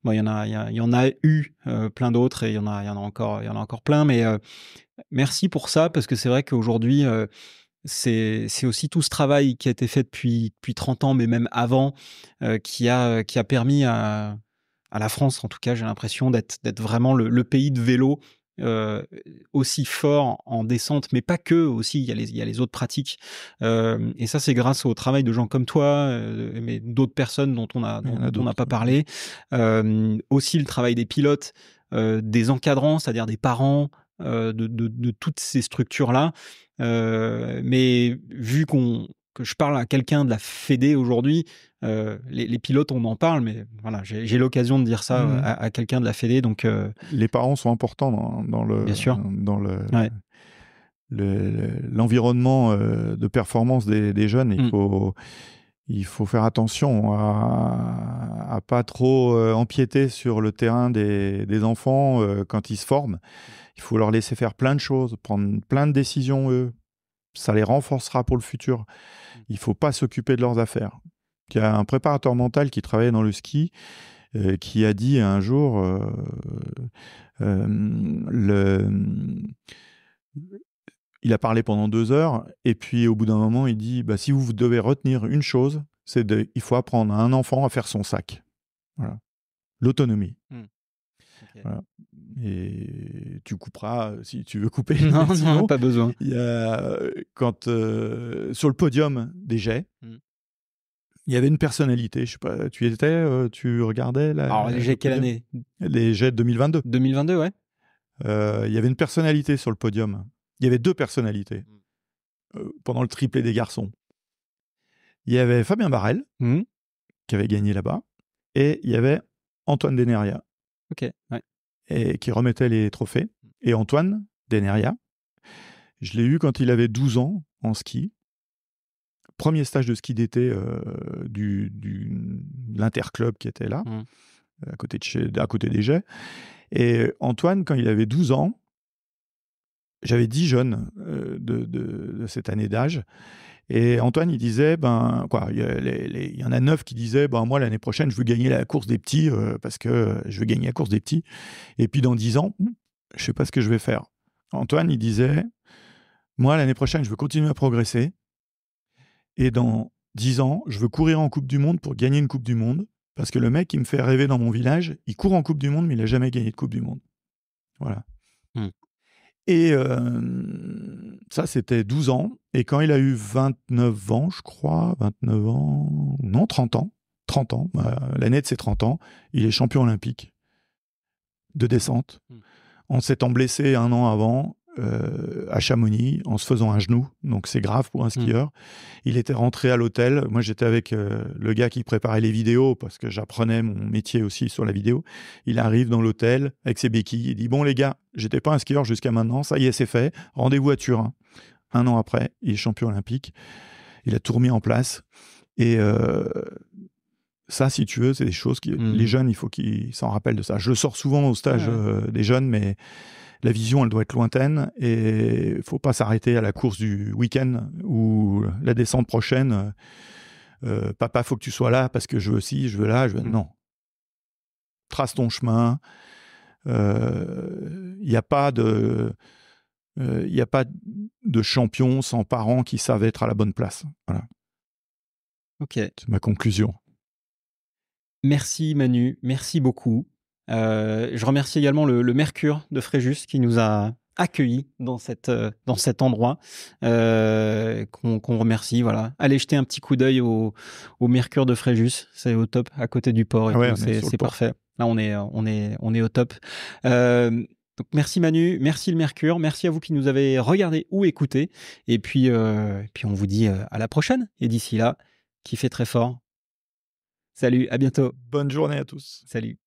Bon, il y en a eu plein d'autres et il y en a encore plein. Mais merci pour ça, parce que c'est vrai qu'aujourd'hui, c'est aussi tout ce travail qui a été fait depuis 30 ans, mais même avant, qui a permis à la France, en tout cas, j'ai l'impression d'être vraiment le pays de vélo aussi fort en descente, mais pas que, aussi, il y a les autres pratiques. Et ça, c'est grâce au travail de gens comme toi, mais d'autres personnes dont on n'a pas parlé. Aussi le travail des pilotes, des encadrants, c'est-à-dire des parents, de toutes ces structures-là. Mais vu que je parle à quelqu'un de la Fédé aujourd'hui, les pilotes, on en parle, mais voilà, j'ai l'occasion de dire ça à quelqu'un de la Fédé. Donc, les parents sont importants dans bien sûr. L'environnement de performance des jeunes. Il faut faire attention à pas trop empiéter sur le terrain des enfants quand ils se forment. Il faut leur laisser faire plein de choses, prendre plein de décisions, eux. Ça les renforcera pour le futur. Il ne faut pas s'occuper de leurs affaires. Il y a un préparateur mental qui travaillait dans le ski qui a dit un jour il a parlé pendant 2 heures et puis au bout d'un moment il dit si vous devez retenir une chose, il faut apprendre à un enfant à faire son sac. Voilà. L'autonomie. Okay. Voilà. et tu couperas si tu veux couper. Non, Sinon, non, pas besoin. il y a, quand, sur le podium des jets, il y avait une personnalité. Je sais pas, tu y étais, tu regardais Alors, les jets, quelle année? Les jets de 2022. 2022, ouais. Il y avait une personnalité sur le podium. Il y avait 2 personnalités pendant le triplé des garçons. Il y avait Fabien Barrel, qui avait gagné là-bas, et il y avait Antoine Deneria, Ouais. et qui remettait les trophées. Et Antoine Deneria, je l'ai eu quand il avait 12 ans en ski. Premier stage de ski d'été de l'interclub qui était là, à côté des jets. Et Antoine, quand il avait 12 ans, j'avais 10 jeunes de cette année d'âge. Et Antoine, il disait, il y en a 9 qui disaient, moi, l'année prochaine, je veux gagner la course des petits parce que je veux gagner la course des petits. Et puis, dans 10 ans, je ne sais pas ce que je vais faire. Antoine, il disait, moi, l'année prochaine, je veux continuer à progresser. Et dans 10 ans, je veux courir en Coupe du Monde pour gagner une Coupe du Monde. Parce que le mec qui me fait rêver dans mon village, il court en Coupe du Monde, mais il n'a jamais gagné de Coupe du Monde. Voilà. Et ça, c'était 12 ans. Et quand il a eu 29 ans, je crois, 29 ans, non, 30 ans, l'année de ses 30 ans, il est champion olympique de descente, en s'étant blessé un an avant à Chamonix, en se faisant un genou. Donc, c'est grave pour un skieur. Il était rentré à l'hôtel. Moi, j'étais avec le gars qui préparait les vidéos parce que j'apprenais mon métier aussi sur la vidéo. Il arrive dans l'hôtel avec ses béquilles. Il dit, bon, les gars, j'étais pas un skieur jusqu'à maintenant. Ça y est, c'est fait. Rendez-vous à Turin. Un an après, il est champion olympique. Il a tout remis en place. Et ça, si tu veux, c'est des choses qui... Les jeunes, il faut qu'ils s'en rappellent de ça. Je le sors souvent au stage des jeunes, mais la vision, elle doit être lointaine et il ne faut pas s'arrêter à la course du week-end ou la descente prochaine. Papa, il faut que tu sois là parce que je veux ci, je veux là. Non. Trace ton chemin. Il n'y a pas de champion sans parents qui savent être à la bonne place. Voilà. Ok. C'est ma conclusion. Merci Manu, merci beaucoup. Je remercie également le Mercure de Fréjus qui nous a accueillis dans cet endroit, qu'on remercie. Voilà. Allez jeter un petit coup d'œil au Mercure de Fréjus, c'est au top, à côté du port. C'est parfait. Là, on est au top. Donc merci Manu, merci le Mercure, merci à vous qui nous avez regardé ou écouté. Et puis on vous dit à la prochaine. Et d'ici là, kiffez très fort. Salut, à bientôt. Bonne journée à tous. Salut.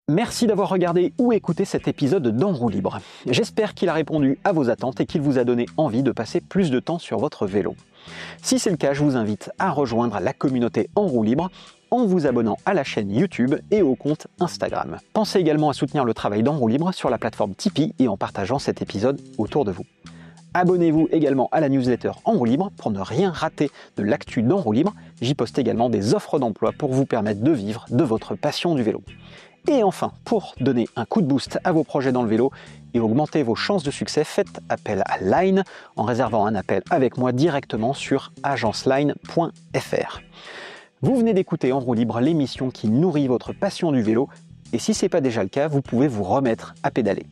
Merci d'avoir regardé ou écouté cet épisode d'En Roue Libre. J'espère qu'il a répondu à vos attentes et qu'il vous a donné envie de passer plus de temps sur votre vélo. Si c'est le cas, je vous invite à rejoindre la communauté En Roue Libre en vous abonnant à la chaîne YouTube et au compte Instagram. Pensez également à soutenir le travail d'En Roue Libre sur la plateforme Tipeee et en partageant cet épisode autour de vous. Abonnez-vous également à la newsletter En Roue Libre pour ne rien rater de l'actu d'En Roue Libre. J'y poste également des offres d'emploi pour vous permettre de vivre de votre passion du vélo. Et enfin, pour donner un coup de boost à vos projets dans le vélo et augmenter vos chances de succès, faites appel à Line en réservant un appel avec moi directement sur agenceline.fr. Vous venez d'écouter En Roue Libre, l'émission qui nourrit votre passion du vélo. Et si ce n'est pas déjà le cas, vous pouvez vous remettre à pédaler.